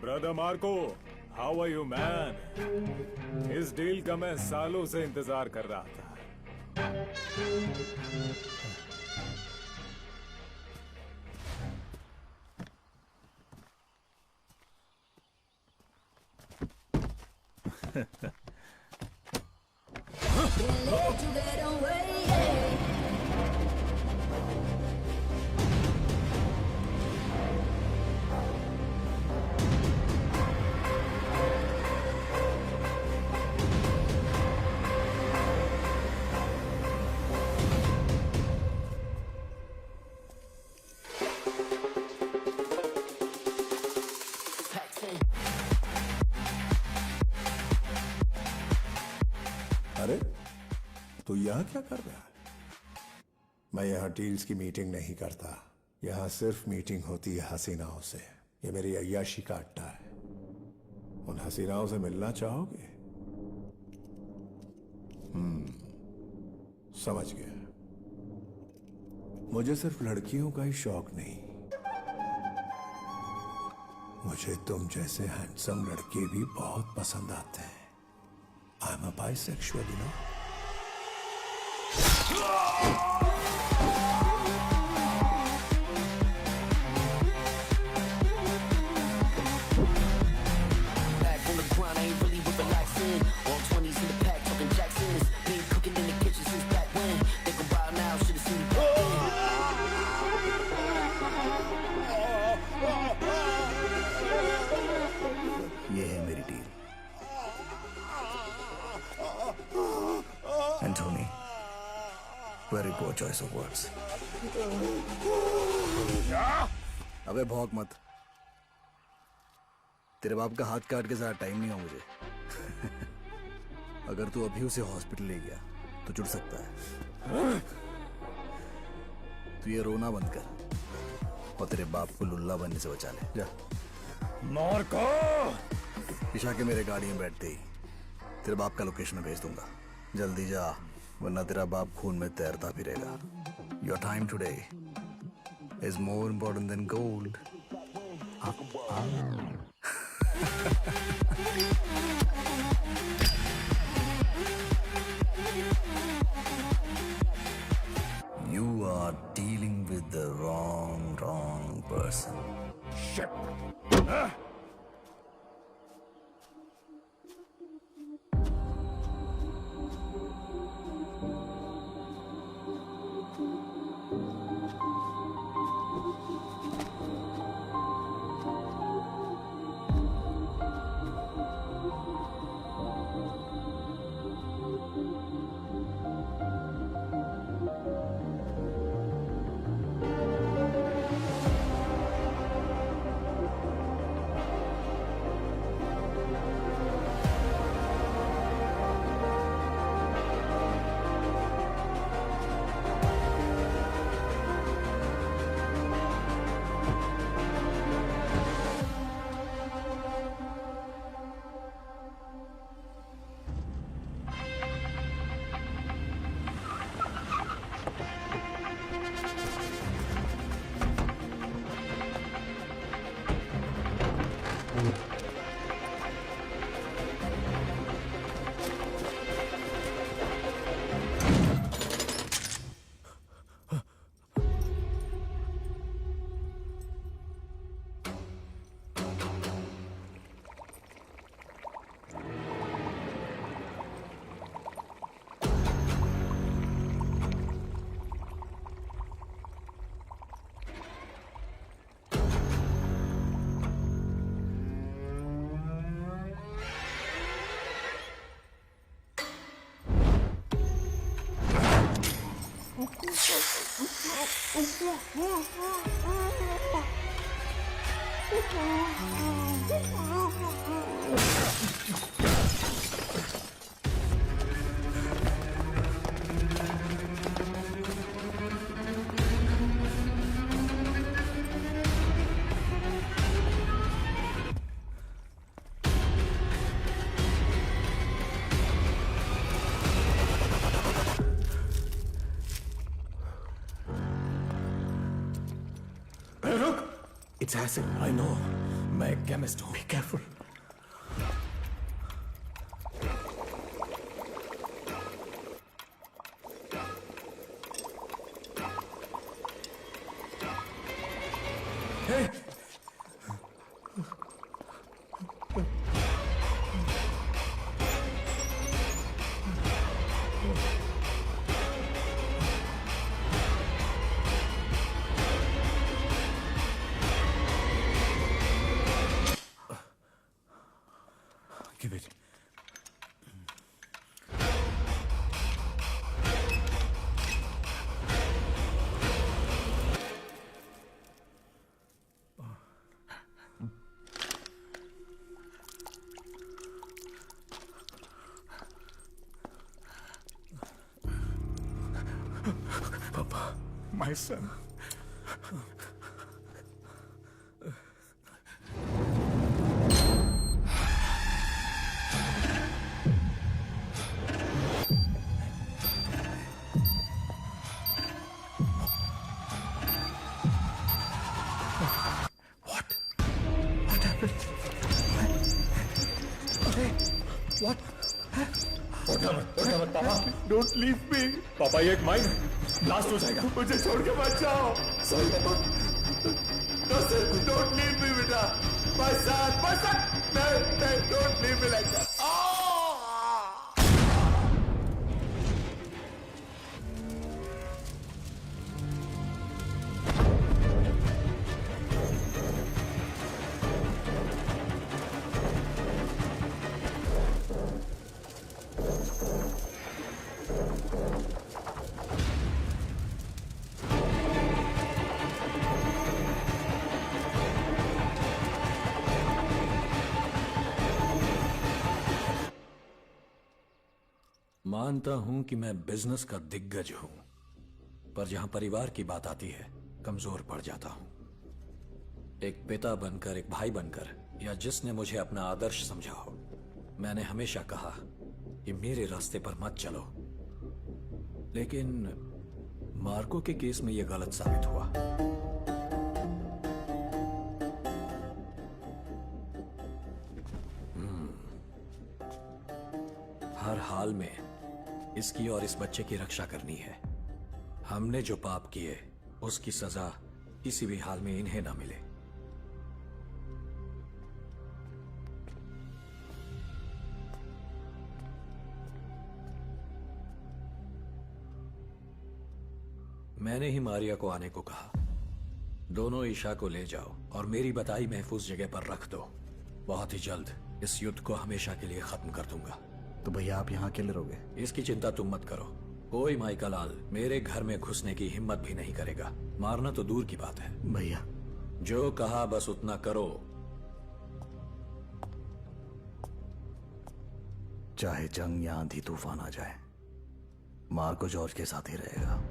Brother Marco, how are you man? इस डील का मैं सालों से इंतजार कर रहा था। अरे तू यहाँ क्या कर रहा है? मैं यहाँ डील्स की मीटिंग नहीं करता। यहाँ सिर्फ मीटिंग होती है हसीनाओं से। ये मेरी अय्याशी का अड्डा है। उन हसीनाओं से मिलना चाहोगे? समझ गया। मुझे सिर्फ लड़कियों का ही शौक नहीं, मुझे तुम जैसे हैंडसम लड़के भी बहुत पसंद आते हैं। I'm a bisexual, you know. Back on the grind, I ain't really with relaxing. All 20s in the pack, talking Jacksons. Been cooking in the kitchen since back when. Think about now, should've seen me back ये है मेरी deal. Anthony, very poor choice of words. अबे भौंक मत। तेरे बाप का हाथ काट के ज्यादा टाइम नहीं हो मुझे। अगर तू अभी उसे हॉस्पिटल ले गया तो जुड़ सकता है। तू ये रोना बंद कर और तेरे बाप को लुल्ला बनने से बचा ले। जा। मार्को! ईशा के मेरे गाड़ी में बैठते ही तेरे बाप का लोकेशन भेज दूंगा। जल्दी जा, वरना तेरा बाप खून में तैरता फिरेगा। Your time today is more important than gold. You are dealing with the wrong person. Shit. It's acid. I know. मैं एक केमिस्ट हूँ. Be careful. Hey! Give it. Papa, my son. What? पापा डोंट लीव मी. पापा ये एक mine blast हो जाएगा. मुझे छोड़ के मत जाओ. सॉरी पापा. डोंट लीव मी बेटा. My son. नहीं don't leave me like that. मानता हूं कि मैं बिजनेस का दिग्गज हूं, पर जहां परिवार की बात आती है कमजोर पड़ जाता हूं. एक पिता बनकर, एक भाई बनकर, या जिसने मुझे अपना आदर्श समझा हो, मैंने हमेशा कहा कि मेरे रास्ते पर मत चलो. लेकिन मार्को के केस में यह गलत साबित हुआ. हर हाल में इसकी और इस बच्चे की रक्षा करनी है. हमने जो पाप किए उसकी सजा किसी भी हाल में इन्हें ना मिले. मैंने ही मारिया को आने को कहा. दोनों ईशा को ले जाओ और मेरी बताई महफूज जगह पर रख दो. बहुत ही जल्द इस युद्ध को हमेशा के लिए खत्म कर दूंगा. तो भैया आप यहाँ अकेले रहोगे? इसकी चिंता तुम मत करो. कोई माइका लाल मेरे घर में घुसने की हिम्मत भी नहीं करेगा. मारना तो दूर की बात है. भैया जो कहा बस उतना करो. चाहे जंग या आंधी तूफान आ जाए, मार्को जॉर्ज के साथ ही रहेगा.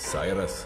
साइरस,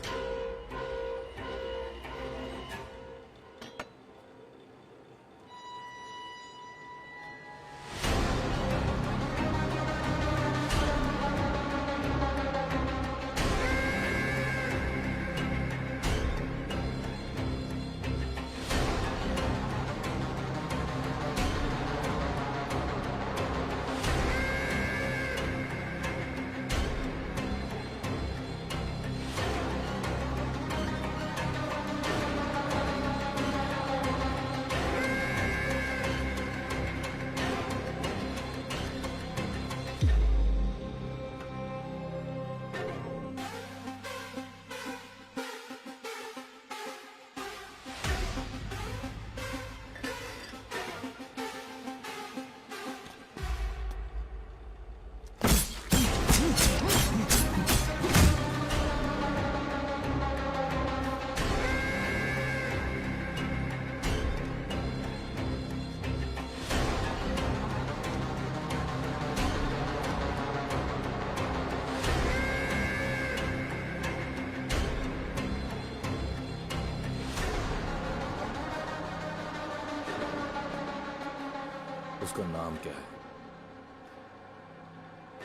उसका नाम क्या है?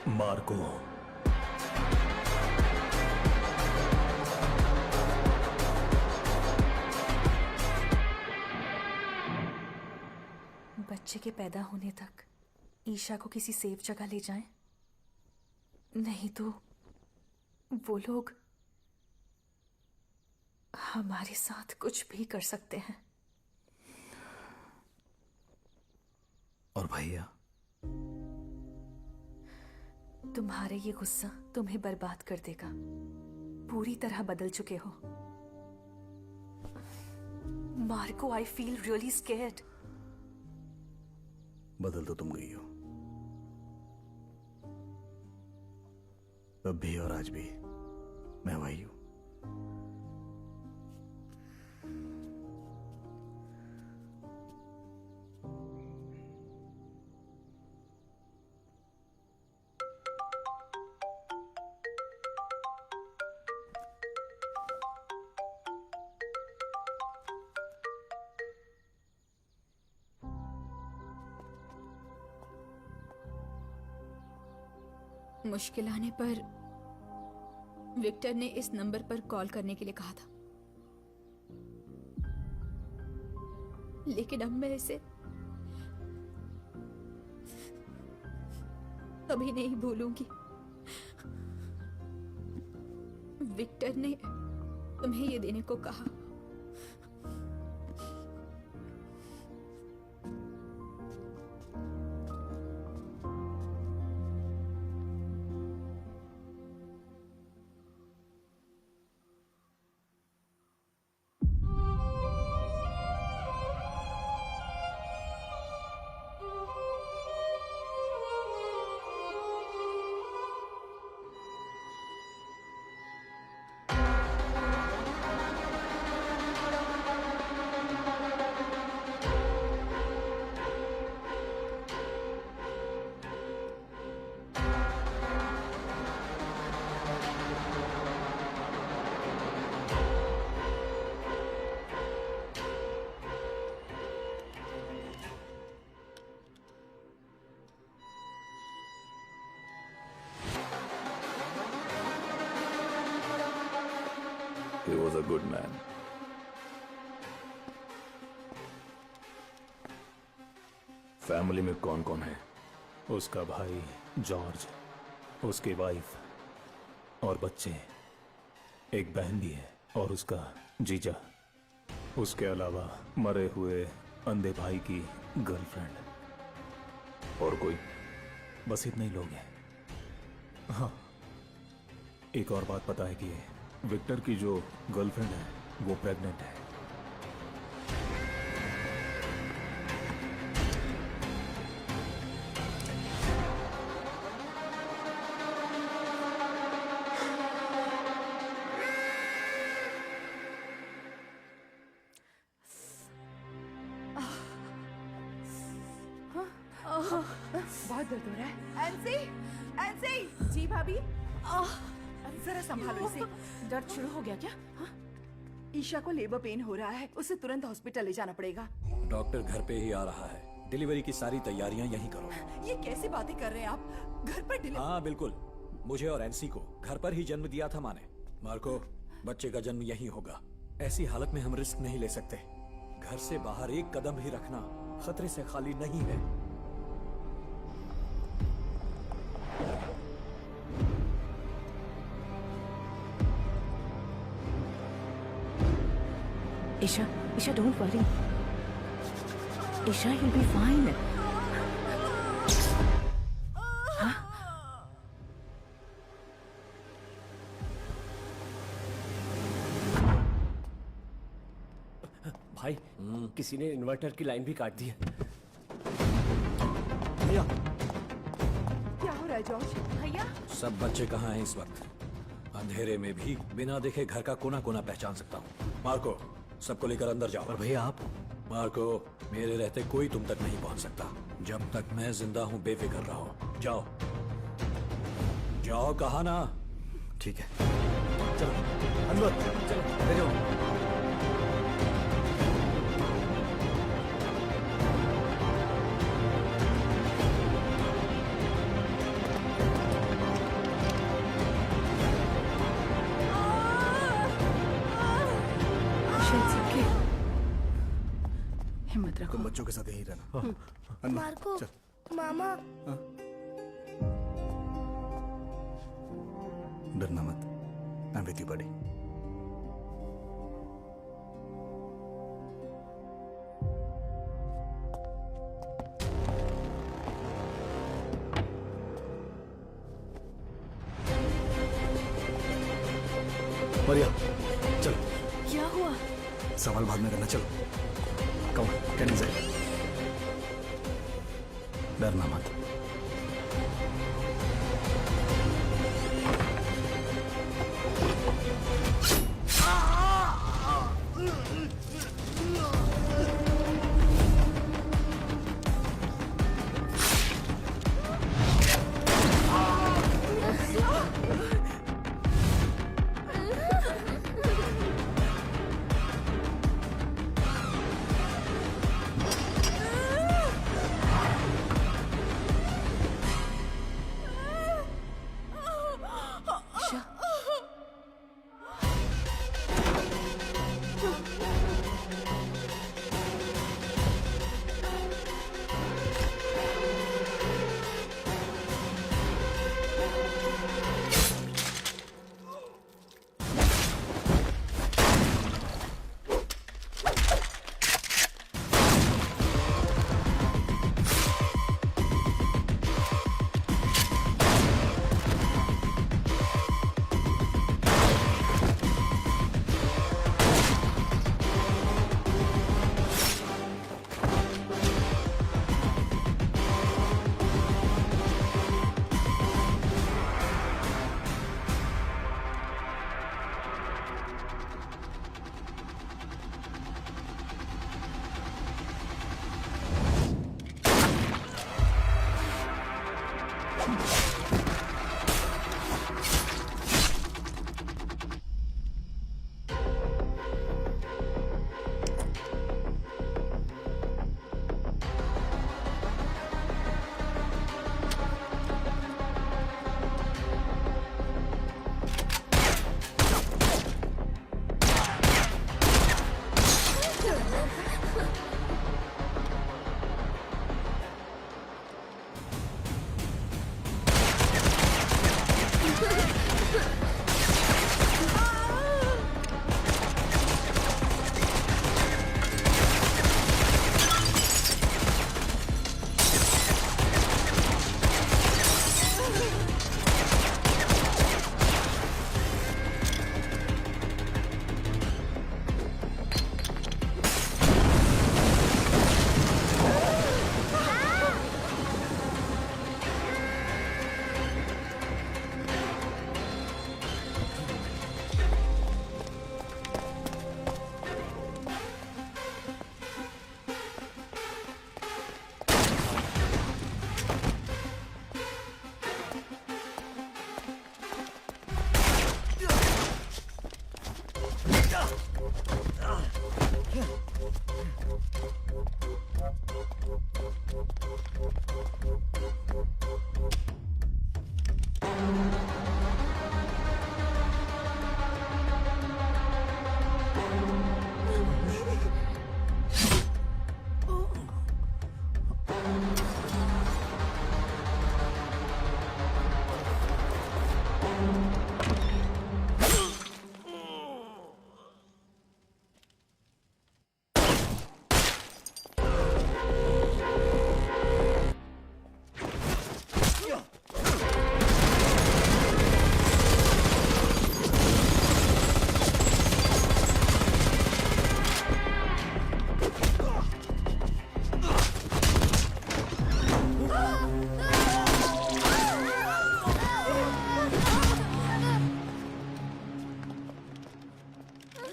मार्को। बच्चे के पैदा होने तक ईशा को किसी सेफ जगह ले जाएं, नहीं तो वो लोग हमारे साथ कुछ भी कर सकते हैं। और भैया? तुम्हारे ये गुस्सा तुम्हें बर्बाद कर देगा। पूरी तरह बदल चुके हो Marco. I feel really scared. बदल तो तुम गई हो, तब भी और आज भी मैं वही हूं। मुश्किल आने पर विक्टर ने इस नंबर पर कॉल करने के लिए कहा था, लेकिन अब मैं इसे कभी नहीं भूलूंगी। विक्टर ने तुम्हें ये देने को कहा। He was a good man. Family में कौन कौन है? उसका भाई जॉर्ज, उसकी वाइफ और बच्चे, एक बहन भी है और उसका जीजा। उसके अलावा मरे हुए अंधे भाई की गर्लफ्रेंड। और कोई? बस इतने ही लोग हैं। हाँ, एक और बात पता है कि विक्टर की जो गर्लफ्रेंड है वो प्रेग्नेंट है। बहुत दर्द हो रहा है। एनसी, एनसी, जी भाभी। जरा संभालो इसे। दर्द शुरू हो गया क्या? हाँ? ईशा को लेबर पेन हो रहा है, उसे तुरंत हॉस्पिटल ले जाना पड़ेगा। डॉक्टर घर पे ही आ रहा है, डिलीवरी की सारी तैयारियां यहीं करो। ये कैसी बातें कर रहे हैं आप? घर पर डिलीवरी? हाँ बिल्कुल, मुझे और एनसी को घर पर ही जन्म दिया था माँ ने। मार्को, बच्चे का जन्म यहीं होगा। ऐसी हालत में हम रिस्क नहीं ले सकते। घर से बाहर एक कदम भी रखना खतरे से खाली नहीं है। Isha, don't worry. Isha, you'll be fine. हाँ? भाई, किसी ने इन्वर्टर की लाइन भी काट दी है। भैया, क्या हो रहा है जॉर्ज? भैया? सब बच्चे कहाँ हैं इस वक्त? अंधेरे में भी बिना देखे घर का कोना कोना पहचान सकता हूँ। मार्को, सबको लेकर अंदर जाओ। और भैया आप? मार्को, मेरे रहते कोई तुम तक नहीं पहुंच सकता। जब तक मैं जिंदा हूं बेफिक्र रहो। जाओ जाओ, कहा ना। ठीक है, चलो अंदर, चलो ले जाओ। हिम्मत रखो। तुम बच्चों के साथ यहीं रहना। मार्को, मामा। डरना मत, I am with you buddy. Maria, चलो। क्या हुआ? सवाल बाद में करना, चलो। Come on, get inside. डरना मत।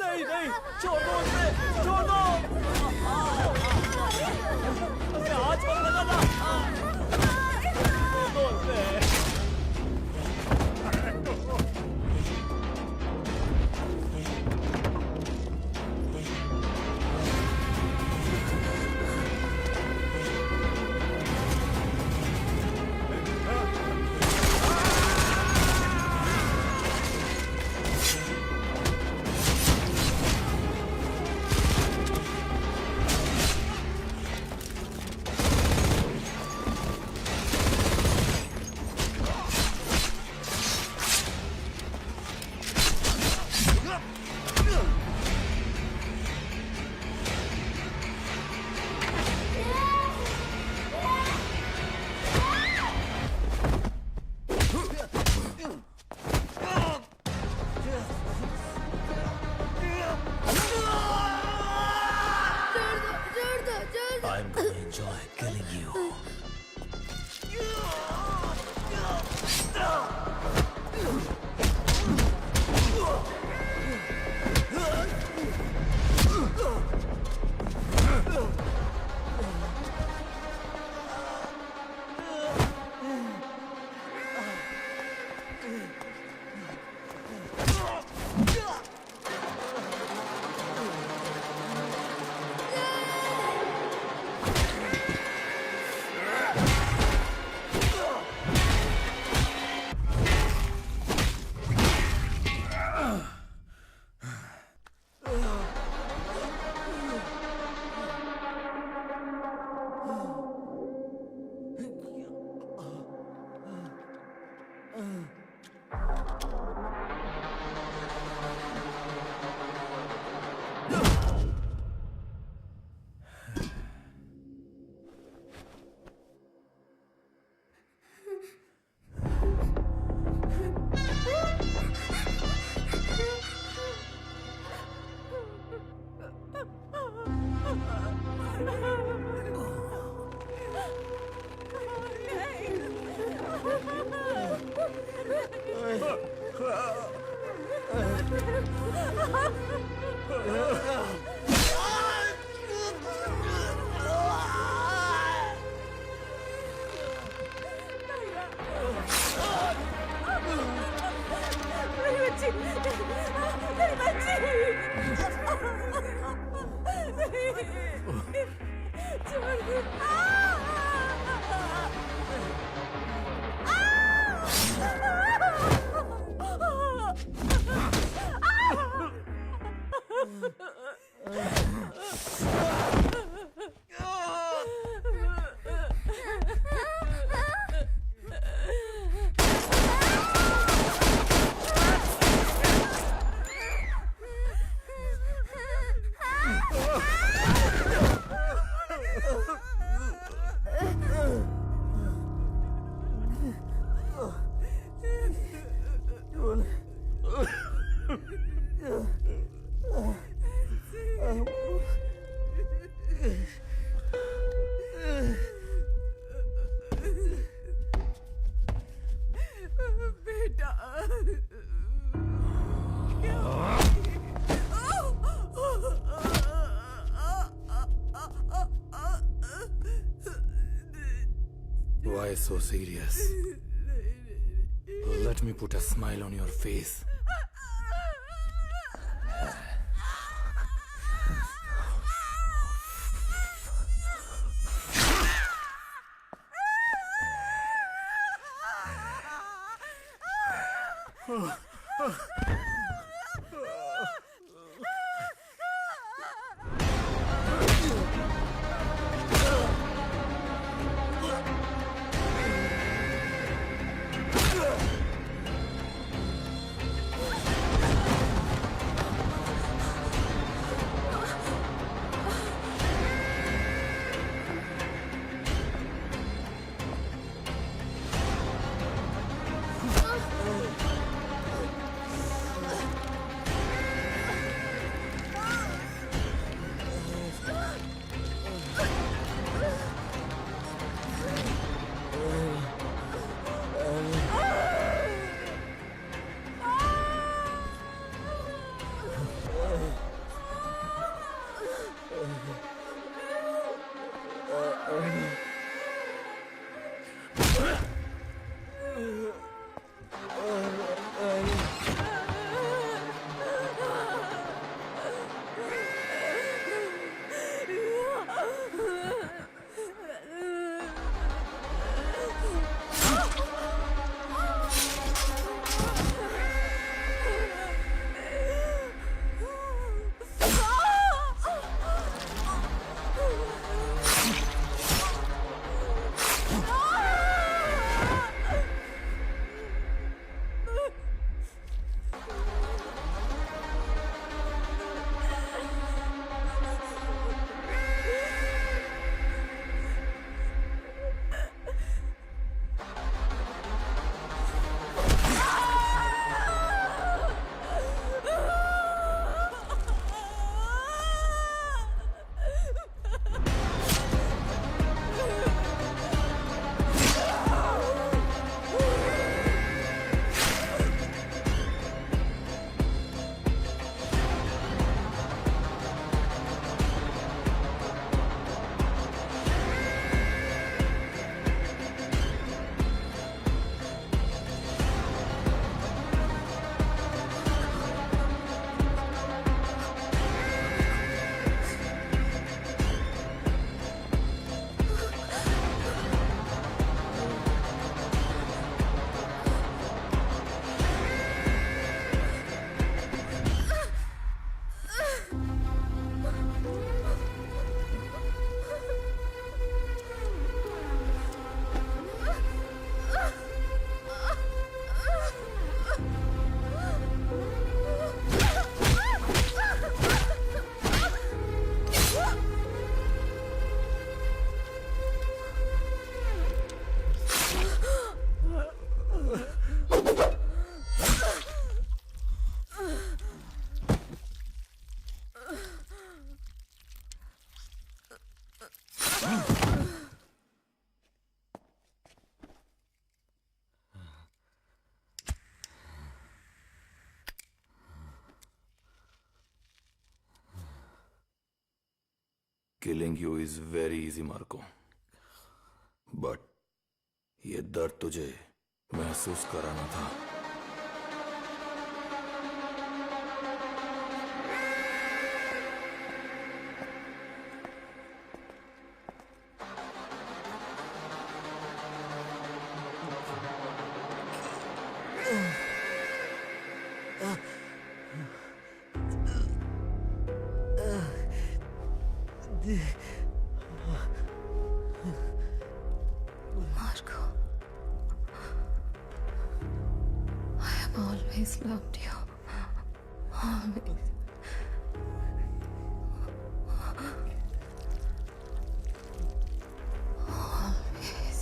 नहीं नहीं, छोड़ दो उसे, छोड़ दो। उसे आज पर लगा था। छोड़ दो उसे। I'm gonna enjoy killing you. Why so serious? Let me put a smile on your face. Killing you is very easy Marco, but ये दर्द तुझे महसूस कराना था। Marco, I have always loved you. Always. Always.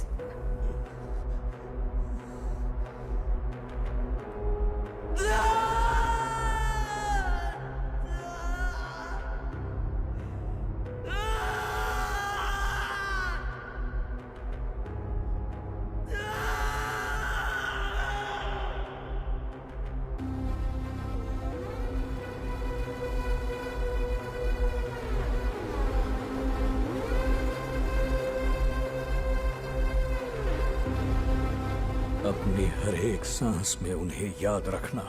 अपनी हर एक सांस में उन्हें याद रखना।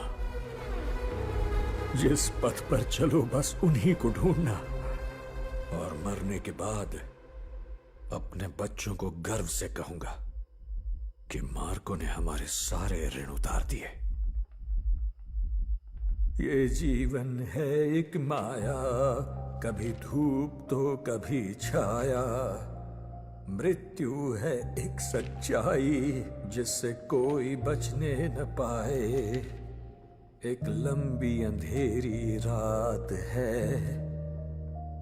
जिस पथ पर चलो बस उन्हीं को ढूंढना, और मरने के बाद अपने बच्चों को गर्व से कहूंगा कि मार्को ने हमारे सारे ऋण उतार दिए। ये जीवन है एक माया, कभी धूप तो कभी छाया। मृत्यु है एक सच्चाई जिससे कोई बचने न पाए। एक लंबी अंधेरी रात है,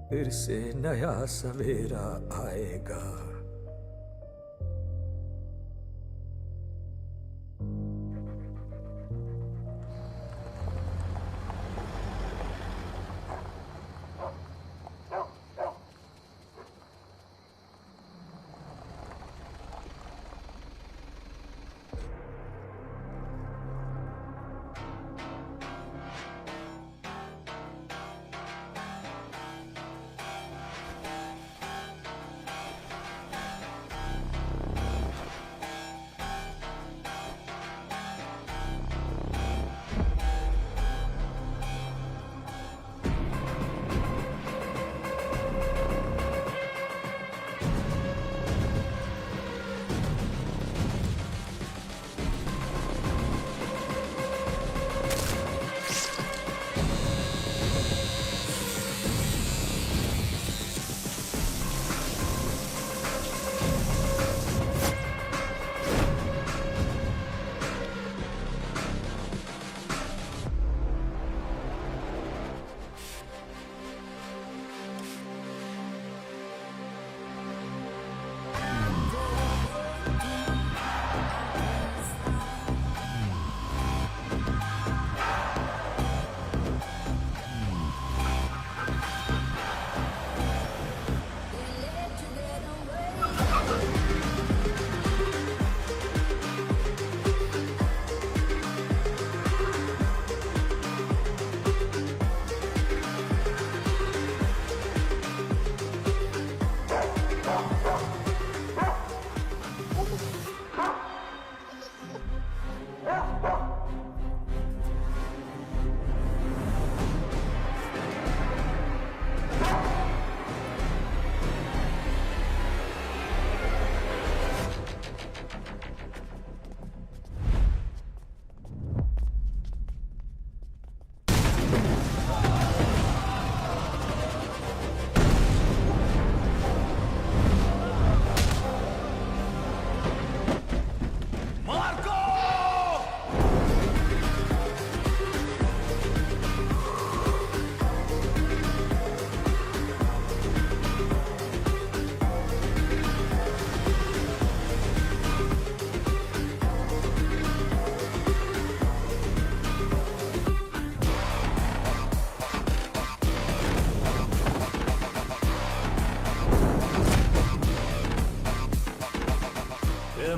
फिर से नया सवेरा आएगा।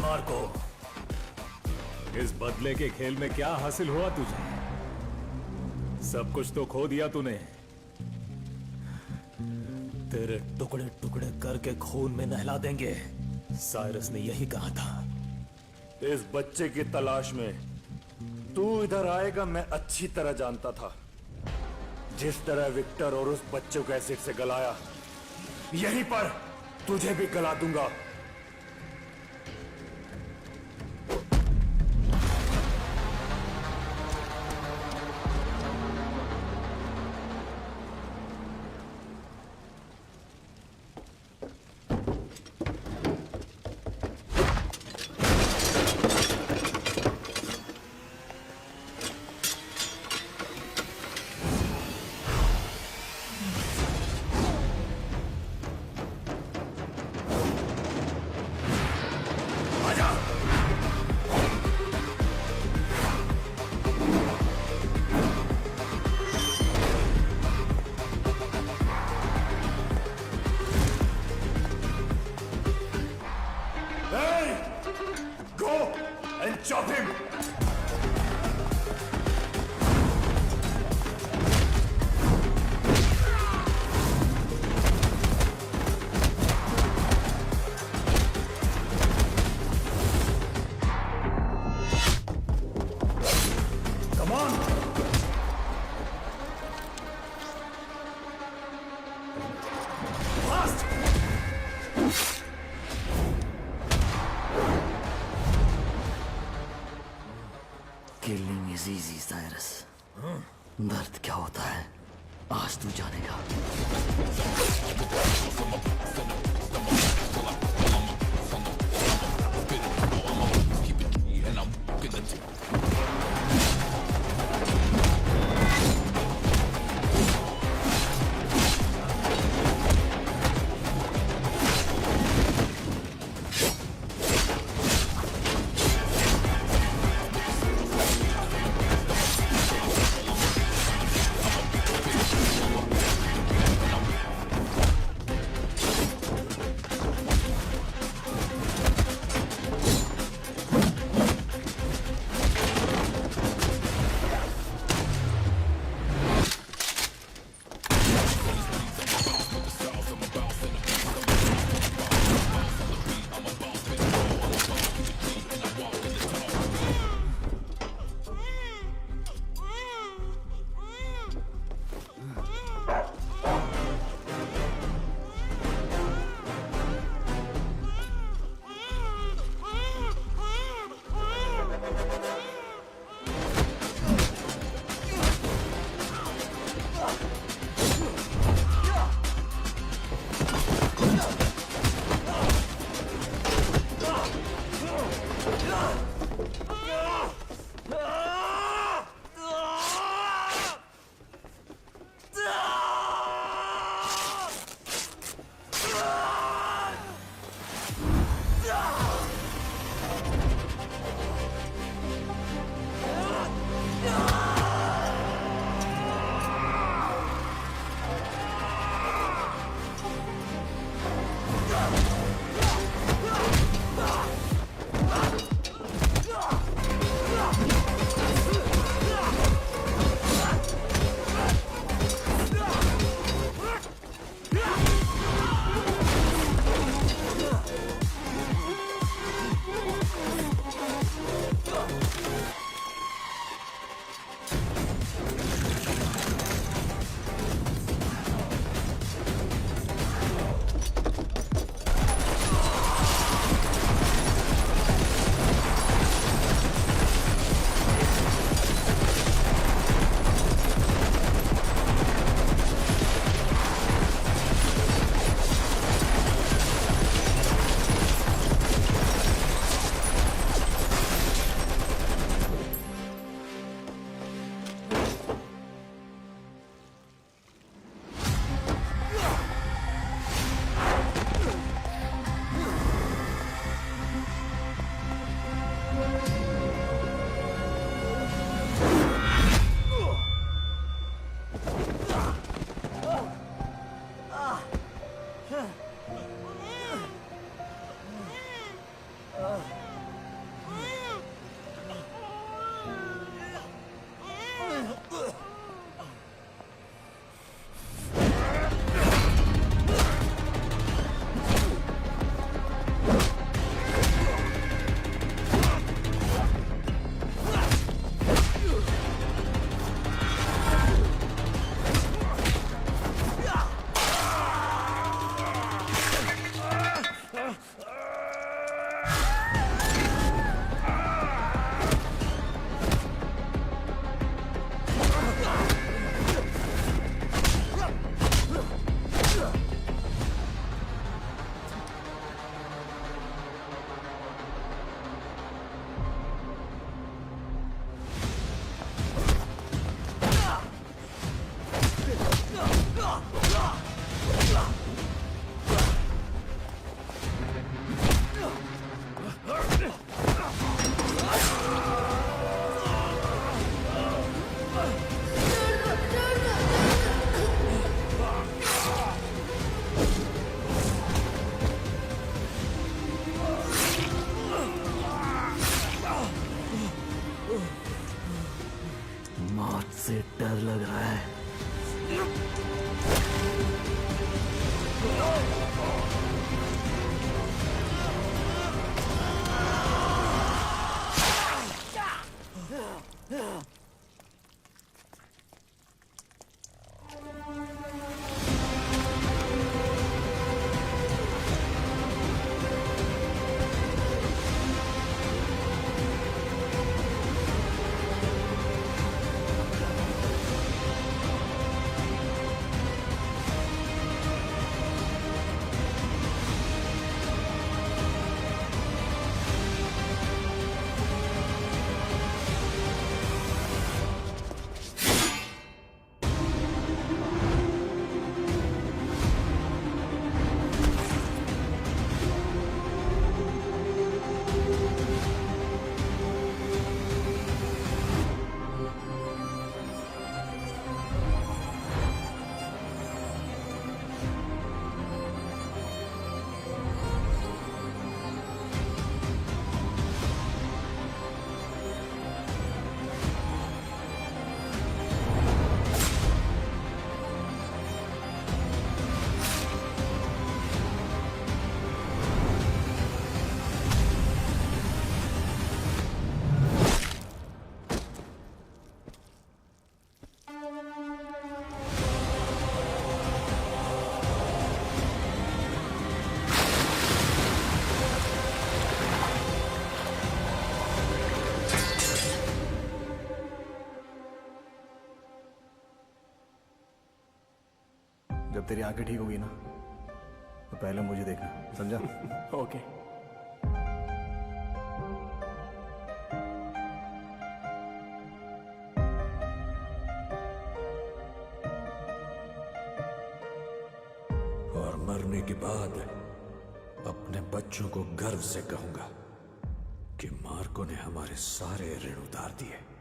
मार्को, इस बदले के खेल में क्या हासिल हुआ तुझे? सब कुछ तो खो दिया तूने। तेरे टुकड़े टुकड़े करके खून में नहला देंगे। साइरस ने यही कहा था। इस बच्चे की तलाश में तू इधर आएगा मैं अच्छी तरह जानता था। जिस तरह विक्टर और उस बच्चे को एसिड से गलाया, यहीं पर तुझे भी गला दूंगा। Chop him! Come on! Fast! Killing is easy Cyrus. दर्द क्या होता है आज तू जानेगा। मुझसे डर लग रहा है। जब तेरी आंखें ठीक होगी ना तो पहले मुझे देखना, समझा? ओके। और मरने के बाद अपने बच्चों को गर्व से कहूंगा कि मार्को ने हमारे सारे ऋण उतार दिए।